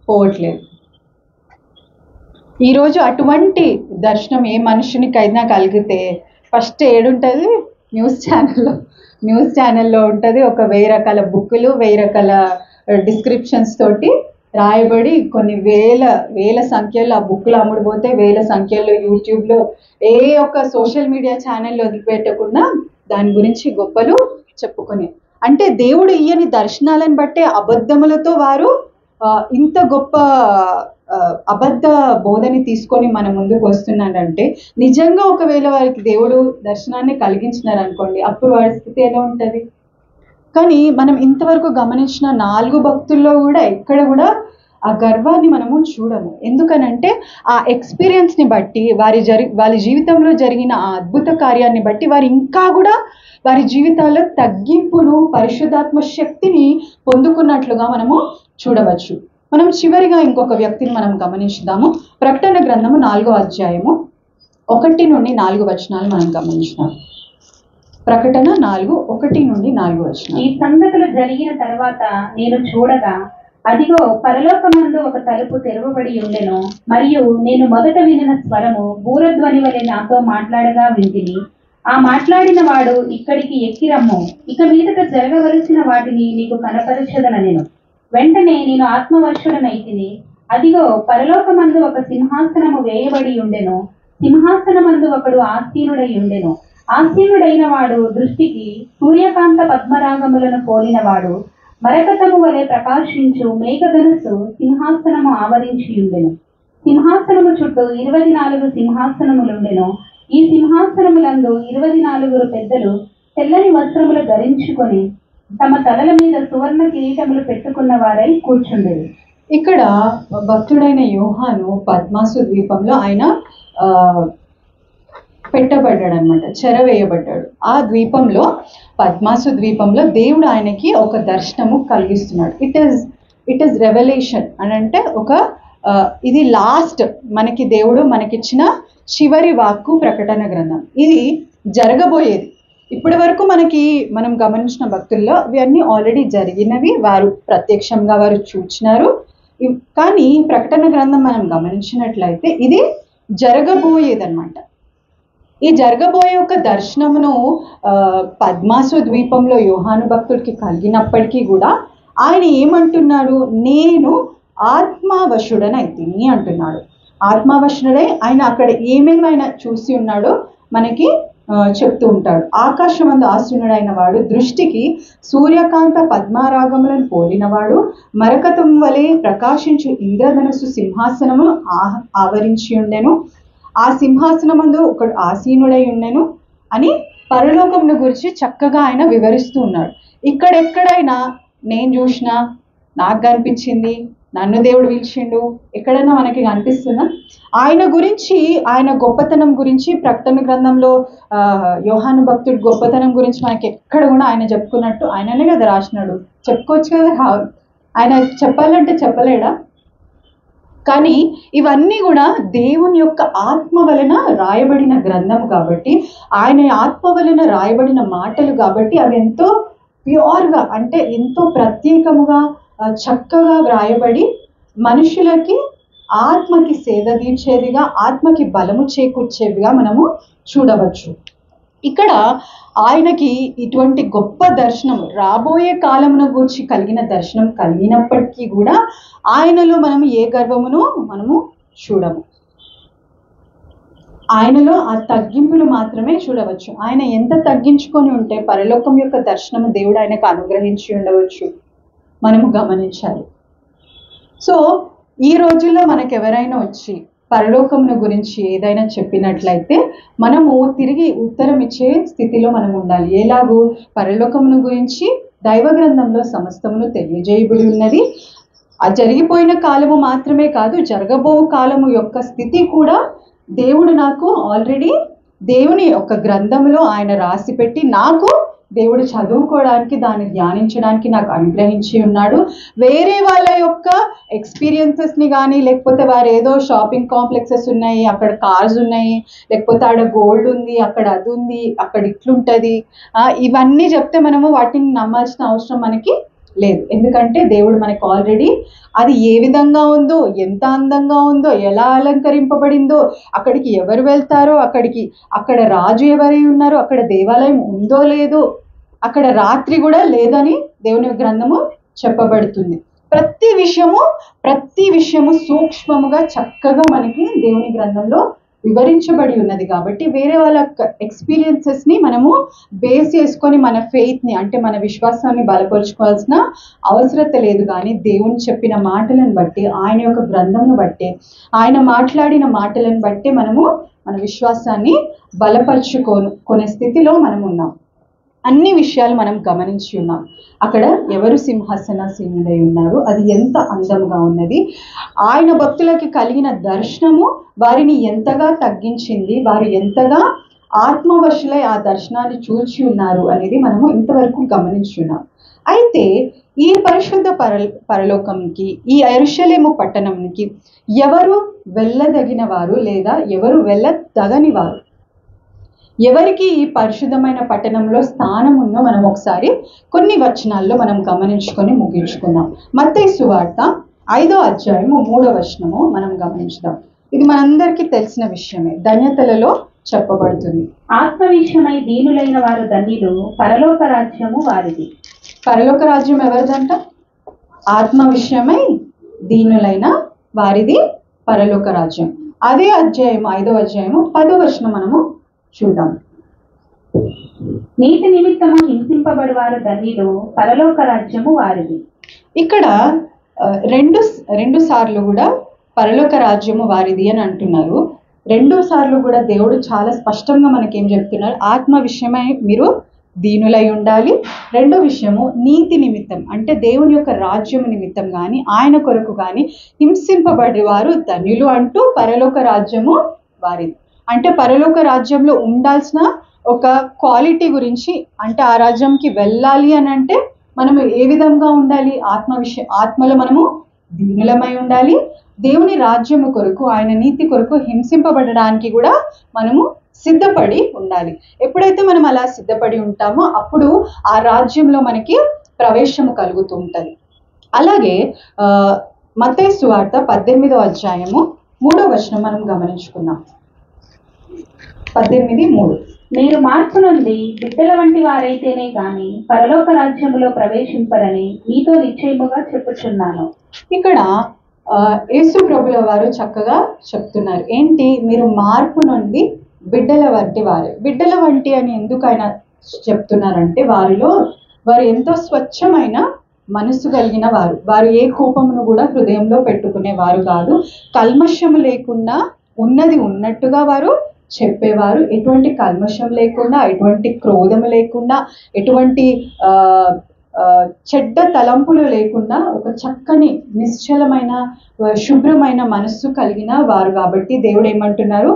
A: పోవట్లేదు. ఈరోజు అటువంటి దర్శనం ఏ మనుషునికైనా కలిగితే ఫస్ట్ ఏడుంటుంది, న్యూస్ ఛానల్లో ఉంటుంది. ఒక 1000 రకాల బుక్కులు, 1000 రకాల డిస్క్రిప్షన్స్ తోటి రాయబడి కొన్ని వేల సంఖ్యలో ఆ బుక్లు అమ్ముడుపోతే, 1000 సంఖ్యలో యూట్యూబ్లో ఏ ఒక్క సోషల్ మీడియా ఛానల్లో వదిలిపెట్టకుండా దాని గురించి గొప్పలు చెప్పుకొని, అంటే దేవుడు ఇయ్యని దర్శనాలను బట్టే అబద్ధములతో వారు ఇంత గొప్ప అబద్ధ బోధని తీసుకొని మన ముందుకు వస్తున్నాడంటే, నిజంగా ఒకవేళ వారికి దేవుడు దర్శనాన్ని కలిగించినారనుకోండి, అప్పుడు వారి స్థితి ఎలా ఉంటుంది? కానీ మనం ఇంతవరకు గమనించిన 4 భక్తుల్లో కూడా ఎక్కడ కూడా ఆ గర్వాన్ని మనము చూడము. ఎందుకనంటే ఆ ఎక్స్పీరియన్స్ని బట్టి, వారి జీవితంలో జరిగిన ఆ అద్భుత కార్యాన్ని బట్టి వారు ఇంకా కూడా వారి జీవితాల్లో తగ్గింపును, పరిశుద్ధాత్మ శక్తిని పొందుకున్నట్లుగా మనము చూడవచ్చు. మనం చివరిగా ఇంకొక వ్యక్తిని మనం గమనించుదాము. ప్రకటన గ్రంథము 4వ అధ్యాయము 1 నుండి 4 వచనాలు మనం గమనించుదాం. ప్రకటన 4:1 నుండి 4 వచనాలు.
B: ఈ సంగతులు జరిగిన తర్వాత నేను చూడగా, అదిగో పరలోకమందు ఒక తలుపు తెరవబడి ఉండెను, మరియు నేను మొదట వినిన స్వరము బూరధ్వని వలె నాతో మాట్లాడగా వింటిని. ఆ మాట్లాడిన వాడు, ఇక్కడికి ఎక్కి రమ్ము, ఇక మీదట జరగవలసిన వాటిని నీకు కనపరచదనెను. వెంటనే నేను ఆత్మవర్షుడనైతిని. అదిగో పరలోకమందు ఒక సింహాసనము వేయబడి ఉండెను, సింహాసనమందు ఒకడు ఆసీనుడై ఉండెను. ఆసీనుడైన వాడు దృష్టికి సూర్యకాంత పద్మరాగములను పోలినవాడు, మరకతము వలె ప్రకాశించు మేఘధనుసు సింహాసనము ఆవరించి ఉండెను. సింహాసనము చుట్టూ 24 సింహాసనములుండెను. ఈ సింహాసనములందు 24 పెద్దలు తెల్లని వస్త్రములు ధరించుకొని తమ తలల మీద సువర్ణ కిరీటములు పెట్టుకున్న వారై కూర్చుండేది.
A: ఇక్కడ భక్తుడైన యోహాను పద్మాసు ద్వీపంలో ఆయన పెట్టబడ్డాడు అనమాట, చెరవేయబడ్డాడు. ఆ ద్వీపంలో, పద్మాసు ద్వీపంలో దేవుడు ఆయనకి ఒక దర్శనము కలిగిస్తున్నాడు. ఇట్ ఈస్ రెవల్యూషన్ అని అంటే ఇది లాస్ట్ మనకి దేవుడు మనకిచ్చిన చివరి వాక్కు ప్రకటన గ్రంథం. ఇది జరగబోయేది. ఇప్పటి వరకు మనం గమనించిన భక్తుల్లో ఇవన్నీ ఆల్రెడీ జరిగినవి, వారు ప్రత్యక్షంగా వారు చూచినారు. కానీ ప్రకటన గ్రంథం మనం గమనించినట్లయితే ఇది జరగబోయేదన్నమాట. ఈ జరగబోయే ఒక దర్శనమును పద్మాసు ద్వీపంలో యోహాను భక్తుడికి కలిగినప్పటికీ కూడా ఆయన ఏమంటున్నాడు, నేను ఆత్మవశుడనైతిని అంటున్నాడు. ఆత్మవశుడై ఆయన అక్కడ ఏమేమి ఆయన చూసి ఉన్నాడో మనకి చెప్తూ ఉంటాడు. ఆకాశమందు ఆసీనుడైన వాడు దృష్టికి సూర్యకాంత పద్మరాగములను పోలినవాడు, మరకతం వలె ప్రకాశించు ఇంద్రధనస్సు సింహాసనము ఆవరించి ఉండెను. ఆ సింహాసనమందు ఒకడు ఆసీనుడై ఉండెను. అని పరలోకంను గురించి చక్కగా ఆయన వివరిస్తూ ఉన్నాడు. ఇక్కడెక్కడైనా నేను చూసినా, నాకు కనిపించింది, నన్ను దేవుడు పిలిచిండు, ఎక్కడైనా మనకి కనిపిస్తుందా? ఆయన గురించి, ఆయన గొప్పతనం గురించి ప్రకటన గ్రంథంలో యోహాను భక్తుడి గొప్పతనం గురించి మనకి ఎక్కడ కూడా ఆయన చెప్పుకున్నట్టు ఆయననే కదా రాసినాడు. చెప్పుకోవచ్చు కదా, ఆయన చెప్పాలంటే చెప్పలేడా? కానీ ఇవన్నీ కూడా దేవుని యొక్క ఆత్మ వలన రాయబడిన గ్రంథం కాబట్టి, ఆయన ఆత్మ వలన రాయబడిన మాటలు కాబట్టి అవి ఎంతో ప్యూర్గా, అంటే ఎంతో ప్రత్యేకముగా చక్కగా వ్రాయబడి మనుషులకి ఆత్మకి సేద తీర్చేదిగా, ఆత్మకి బలము చేకూర్చేవిగా మనము చూడవచ్చు. ఇక్కడ ఆయనకి ఇటువంటి గొప్ప దర్శనం, రాబోయే కాలమున గురించి కలిగిన దర్శనం కలిగినప్పటికీ కూడా ఆయనలో మనము ఏ గర్వమును మనము చూడము. ఆయనలో ఆ తగ్గింపులు మాత్రమే చూడవచ్చు. ఆయన ఎంత తగ్గించుకొని ఉంటే పరలోకం యొక్క దర్శనము దేవుడు ఆయనకు అనుగ్రహించి ఉండవచ్చు, మనము గమనించాలి. సో ఈ రోజుల్లో మనకు ఎవరైనా వచ్చి పరలోకమును గురించి ఏదైనా చెప్పినట్లయితే మనము తిరిగి ఉత్తరం ఇచ్చే స్థితిలో మనం ఉండాలి. ఎలాగూ పరలోకమును గురించి దైవ గ్రంథంలో సమస్తమును తెలియజేయబడి ఉన్నది. ఆ జరిగిపోయిన కాలము మాత్రమే కాదు, జరగబో కాలము యొక్క స్థితి కూడా దేవుడు నాకు ఆల్రెడీ దేవుని యొక్క గ్రంథంలో ఆయన రాసి పెట్టి నాకు దేవుడు చదువుకోవడానికి, దాన్ని ధ్యానించడానికి నాకు అనుగ్రహించి ఉన్నాడు. వేరే వాళ్ళ యొక్క ఎక్స్పీరియన్సెస్ని కానీ, లేకపోతే వారు ఏదో షాపింగ్ కాంప్లెక్సెస్ ఉన్నాయి, అక్కడ కార్స్ ఉన్నాయి, లేకపోతే ఆడ గోల్డ్ ఉంది, అక్కడ అది ఉంది, అక్కడ ఇట్లుంటుంది, ఇవన్నీ చెప్తే మనము వాటిని నమ్మాల్సిన అవసరం మనకి లేదు. ఎందుకంటే దేవుడు మనకు ఆల్రెడీ అది ఏ విధంగా ఉందో, ఎంత అందంగా ఉందో, ఎలా అలంకరింపబడిందో, అక్కడికి ఎవరు వెళ్తారో, అక్కడ రాజు ఎవరై ఉన్నారో, అక్కడ దేవాలయం ఉందో లేదో, అక్కడ రాత్రి కూడా లేదని దేవుని గ్రంథము చెప్పబడుతుంది. ప్రతి విషయము సూక్ష్మముగా చక్కగా మనకి దేవుని గ్రంథంలో వివరించబడి ఉన్నది. కాబట్టి వేరే వాళ్ళ ఎక్స్పీరియన్సెస్ని మనము బేస్ చేసుకొని మన ఫెయిత్ని, అంటే మన విశ్వాసాన్ని బలపరుచుకోవాల్సిన అవసరత లేదు. కానీ దేవుని చెప్పిన మాటలను బట్టి, ఆయన యొక్క గ్రంథంను బట్టి, ఆయన మాట్లాడిన మాటలను బట్టి మనము మన విశ్వాసాన్ని బలపరుచుకొనే స్థితిలో మనం ఉన్నాం. అన్ని విషయాలు మనం గమనించి ఉన్నాం. అక్కడ ఎవరు సింహాసనాసీనుడై ఉన్నారు, అది ఎంత అందంగా ఉన్నది, ఆయన భక్తులకి కలిగిన దర్శనము వారిని ఎంతగా తగ్గించింది, వారు ఎంతగా ఆత్మవశులై ఆ దర్శనాన్ని చూచి ఉన్నారు అనేది మనము ఇంతవరకు గమనించున్నాం. అయితే ఈ పరిశుద్ధ పరలోకంకి, ఈ యెరూషలేము పట్టణంకి ఎవరు వెళ్ళదగిన వారు లేదా ఎవరు వెళ్ళదగని వారు, ఎవరికి ఈ పరిశుద్ధమైన పట్టణంలో స్థానం ఉందో మనం ఒకసారి కొన్ని వచనాల్లో మనం గమనించుకొని ముగించుకుందాం. మత్తయి సువార్త 5వ అధ్యాయము 3వ వచనము మనం గమనించుదాం. ఇది మనందరికీ తెలిసిన విషయమే, ధన్యతలలో చెప్పబడుతుంది.
B: ఆత్మ విషయమై దీనులైన వారు ధన్యులు, పరలోక రాజ్యము వారిది.
A: పరలోక రాజ్యం ఎవరిదంట? ఆత్మ విషయమై దీనులైన వారిది పరలోక రాజ్యం. అదే అధ్యాయం 5వ అధ్యాయము 10వ వచనం మనము చూద్దాం.
B: నీతి నిమిత్తము హింసింపబడి వారు ధన్యులు, పరలోక రాజ్యము వారిది.
A: ఇక్కడ రెండు సార్లు కూడా పరలోక రాజ్యము వారిది అని అంటున్నారు. 2 సార్లు కూడా దేవుడు చాలా స్పష్టంగా మనకేం చెప్తున్నారు? ఆత్మ విషయమై మీరు దీనులై ఉండాలి. 2వ విషయము నీతి నిమిత్తం, అంటే దేవుని యొక్క రాజ్యం నిమిత్తం కానీ, ఆయన కొరకు కానీ హింసింపబడి వారు ధన్యులు అంటూ పరలోక రాజ్యము వారిది. అంటే పరలోక రాజ్యంలో ఉండాల్సిన ఒక క్వాలిటీ గురించి, అంటే ఆ రాజ్యంకి వెళ్ళాలి అని అంటే మనము ఏ విధంగా ఉండాలి? ఆత్మలో మనము దీనులమై ఉండాలి. దేవుని రాజ్యము కొరకు, ఆయన నీతి కొరకు హింసింపబడడానికి కూడా మనము సిద్ధపడి ఉండాలి. ఎప్పుడైతే మనం అలా సిద్ధపడి ఉంటామో అప్పుడు ఆ రాజ్యంలో మనకి ప్రవేశము కలుగుతూ ఉంటుంది. అలాగే మత్తయి సువార్త 18వ అధ్యాయము 3వ వచనం మనం గమనించుకున్నాం. 18:3.
B: మీరు మార్పు నుండి బిడ్డల వంటి వారైతేనే గాని పరలోక రాజ్యములో ప్రవేశింపరని మీతో నిశ్చయముగా చెప్పుచున్నాను.
A: ఇక్కడ యేసు ప్రభుల వారు చక్కగా చెప్తున్నారు. ఏంటి? మీరు మార్పు నుండి బిడ్డల వంటి వారే. బిడ్డల వంటి అని ఎందుకు ఆయన చెప్తున్నారంటే, వారు ఎంతో స్వచ్ఛమైన మనసు కలిగిన వారు. వారు ఏ కోపమును కూడా హృదయంలో పెట్టుకునే వారు కాదు. కల్మషము లేకుండా ఉన్నది ఉన్నట్టుగా వారు చెప్పేవారు ఎటువంటి కల్మషం లేకుండా, ఎటువంటి క్రోధం లేకుండా, ఎటువంటి చెడ్డ తలంపులు లేకుండా ఒక చక్కని నిశ్చలమైన శుభ్రమైన మనస్సు కలిగిన వారు. కాబట్టి దేవుడు ఏమంటున్నారు,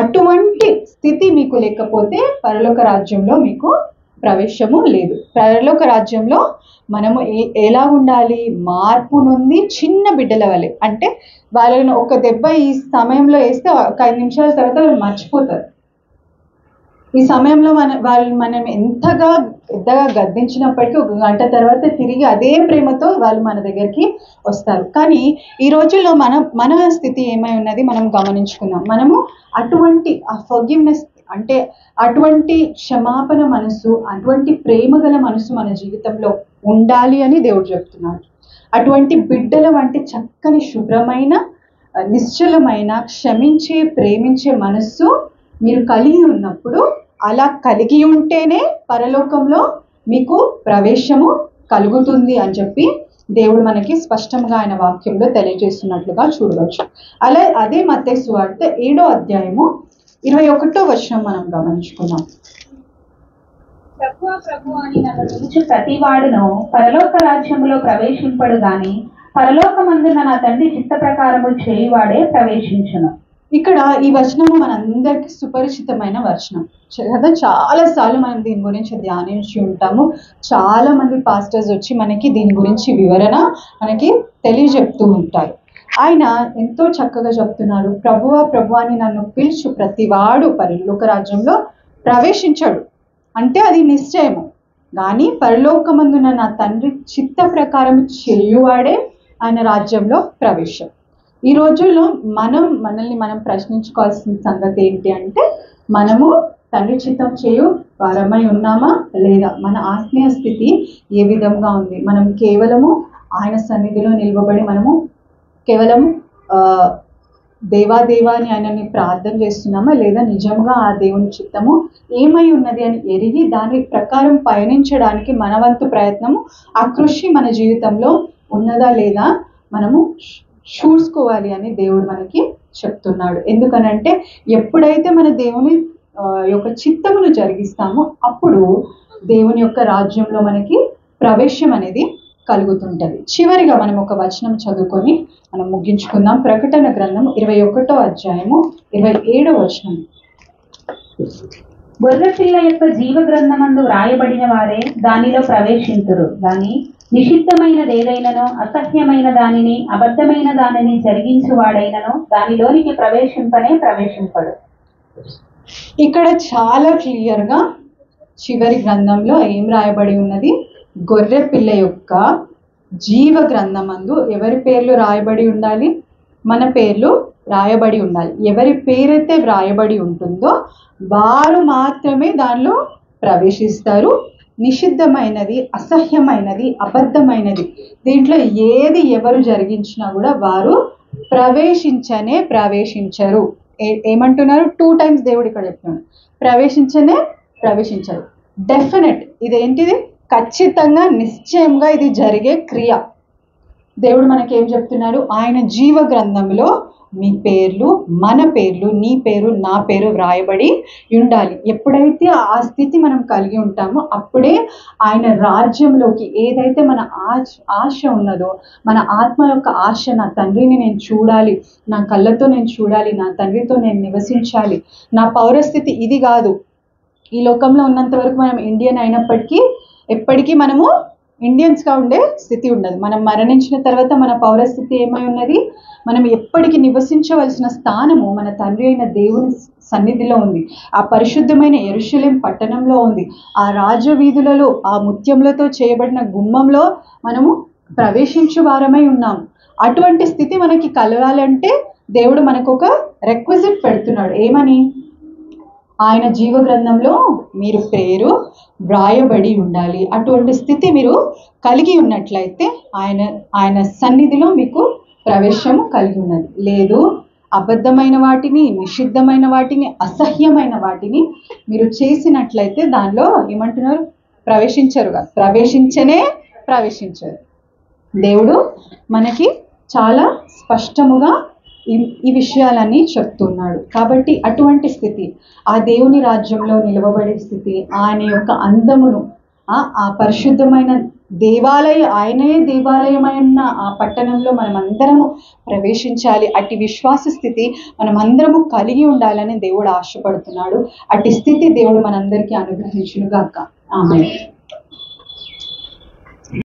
A: అటువంటి స్థితి మీకు లేకపోతే పరలోక రాజ్యంలో మీకు ప్రవేశము లేదు. పరలోక రాజ్యంలో మనము ఎలా ఉండాలి, మార్పు నొంది చిన్న బిడ్డల వలె. అంటే వాళ్ళని ఒక దెబ్బ ఈ సమయంలో వేస్తే ఒక 5 నిమిషాల తర్వాత వాళ్ళు మర్చిపోతారు. ఈ సమయంలో మనం ఎంతగా పెద్దగా గద్దించినప్పటికీ 1 గంట తర్వాత తిరిగి అదే ప్రేమతో వాళ్ళు మన దగ్గరికి వస్తారు. కానీ ఈ రోజుల్లో మన స్థితి ఏమై ఉన్నది మనం గమనించుకుందాం. మనము అటువంటి ఆ ఫర్గివ్నెస్ అంటే అటువంటి క్షమాపణ మనసు, అటువంటి ప్రేమ గల మనసు మన జీవితంలో ఉండాలి అని దేవుడు చెప్తున్నాడు. అటువంటి బిడ్డల వంటి చక్కని శుభ్రమైన నిశ్చలమైన క్షమించే ప్రేమించే మనస్సు మీరు కలిగి ఉన్నప్పుడు, అలా కలిగి ఉంటేనే పరలోకంలో మీకు ప్రవేశము కలుగుతుంది అని చెప్పి దేవుడు మనకి స్పష్టంగా ఆయన వాక్యంలో తెలియజేస్తున్నట్లుగా చూడవచ్చు. అదే మత్తయి సువార్త 7వ అధ్యాయము 21వ వచనం మనం గమనించుకున్నాం.
B: ప్రభు అని నన్ను పిలుచు ప్రతివాడును పరలోక రాజ్యంలో ప్రవేశింపడు గాని పరలోకమందున నా తండ్రి చిత్త ప్రకారము చేయువాడే ప్రవేశించును.
A: ఇక్కడ ఈ వచనము మనందరికీ సుపరిచితమైన వచనం కదా. చాలా సార్లు మనం దీని గురించి ధ్యానించి ఉంటాము. చాలా మంది పాస్టర్స్ వచ్చి మనకి దీని గురించి వివరణ మనకి తెలియజెప్తూ ఉంటారు. ఆయన ఎంతో చక్కగా చెప్తున్నారు, ప్రభువా ప్రభువా అని నన్ను పిలుచు ప్రతివాడు పరలోక రాజ్యంలో ప్రవేశించాడు. అంటే అది నిశ్చయము. కానీ పరలోకమందున నా తండ్రి చిత్త ప్రకారం చేయువాడే ఆయన రాజ్యంలో ప్రవేశం. ఈ రోజుల్లో మనల్ని మనం ప్రశ్నించుకోవాల్సిన సంగతి ఏంటి అంటే, మనము తండ్రి చిత్తం చేయు వారమై ఉన్నామా లేదా? మన ఆత్మీయ స్థితి ఏ విధంగా ఉంది? మనం కేవలము ఆయన సన్నిధిలో నిలవబడి మనము కేవలము దేవాదేవా అని ఆయనని ప్రార్థన చేస్తున్నామా, లేదా నిజంగా ఆ దేవుని చిత్తము ఏమై ఉన్నది అని ఎరిగి దాని ప్రకారం పయనించడానికి మన వంతు ప్రయత్నము, ఆ కృషి మన జీవితంలో ఉన్నదా లేదా మనము చూసుకోవాలి అని దేవుడు మనకి చెప్తున్నాడు. ఎందుకనంటే ఎప్పుడైతే మన దేవుని యొక్క చిత్తమును జరిగిస్తామో అప్పుడు దేవుని యొక్క రాజ్యంలో మనకి ప్రవేశం అనేది కలుగుతుంటది. చివరిగా మనం ఒక వచనం చదువుకొని మనం ముగించుకుందాం. ప్రకటన గ్రంథం 21వ అధ్యాయము 27వ వచనం.
B: గొర్రెపిల్ల యొక్క జీవ గ్రంథమందు వ్రాయబడిన వారే దానిలో ప్రవేశింతురు గాని నిషిద్ధమైనదేదైనను అసహ్యమైన దానిని అబద్ధమైన దానిని జరిగించువాడైనను దానిలోనికి ప్రవేశింపడు.
A: ఇక్కడ చాలా క్లియర్గా చివరి గ్రంథంలో ఏం రాయబడి ఉన్నది? గొర్రె పిల్ల యొక్క జీవ గ్రంథమందు ఎవరి పేర్లు రాయబడి ఉండాలి? మన పేర్లు రాయబడి ఉండాలి. ఎవరి పేరైతే వ్రాయబడి ఉంటుందో వారు మాత్రమే దానిలో ప్రవేశిస్తారు. నిషిద్ధమైనది, అసహ్యమైనది, అబద్ధమైనది దీంట్లో ఏది ఎవరు జరిగించినా కూడా వారు ప్రవేశించరు. ఏమంటున్నారు? 2 times దేవుడు ఇక్కడ చెప్తున్నాడు, ప్రవేశించరు. డెఫినెట్, ఇదేంటిది? ఖచ్చితంగా నిశ్చయంగా ఇది జరిగే క్రియ. దేవుడు మనకేం చెప్తున్నారు? ఆయన జీవ గ్రంథంలో మీ పేర్లు, మన పేర్లు, నీ పేరు, నా పేరు వ్రాయబడి ఉండాలి. ఎప్పుడైతే ఆ స్థితి మనం కలిగి ఉంటామో అప్పుడే ఆయన రాజ్యంలోకి ఏదైతే మన ఆశ ఉన్నదో, మన ఆత్మ యొక్క ఆశ, నా తండ్రిని నేను చూడాలి, నా కళ్ళతో నేను చూడాలి, నా తండ్రితో నేను నివసించాలి, నా పౌరస్థితి ఇది కాదు. ఈ లోకంలో ఉన్నంత వరకు మనం ఇండియన్ అయినప్పటికీ ఎప్పటికీ మనము ఇండియన్స్గా ఉండే స్థితి ఉండదు. మనం మరణించిన తర్వాత మన పౌరస్థితి ఏమై ఉన్నది? మనం ఎప్పటికీ నివసించవలసిన స్థానము మన తండ్రి అయిన దేవుని సన్నిధిలో ఉంది. ఆ పరిశుద్ధమైన యెరూషలేము పట్టణంలో ఉంది. ఆ రాజవీధులలో ఆ ముత్యములతో చేయబడిన గుమ్మంలో మనము ప్రవేశించు వారమై ఉన్నాము. అటువంటి స్థితి మనకి కలగాలంటే దేవుడు మనకు ఒక రిక్విజిట్ పెడుతున్నాడు. ఏమని? ఆయన జీవ గ్రంథంలో మీరు పేరు వ్రాయబడి ఉండాలి. అటువంటి స్థితి మీరు కలిగి ఉన్నట్లయితే ఆయన సన్నిధిలో మీకు ప్రవేశము కలిగి ఉన్నది. లేదు, అబద్ధమైన వాటిని, నిషిద్ధమైన వాటిని, అసహ్యమైన వాటిని మీరు చేసినట్లయితే దానిలో ఏమంటున్నారు? ప్రవేశించరు. దేవుడు మనకి చాలా స్పష్టముగా ఈ విషయాలన్నీ చెప్తున్నాడు. కాబట్టి అటువంటి స్థితి, ఆ దేవుని రాజ్యంలో నిలవబడే స్థితి, ఆయన యొక్క అందమును, ఆ పరిశుద్ధమైన ఆయనే దేవాలయమైన ఆ పట్టణంలో మనమందరము ప్రవేశించాలి. అట్టి విశ్వాస స్థితి మనమందరము కలిగి ఉండాలని దేవుడు ఆశపడుతున్నాడు. అట్టి స్థితి దేవుడు మనందరికీ అనుగ్రహించును గాక. ఆమేన్.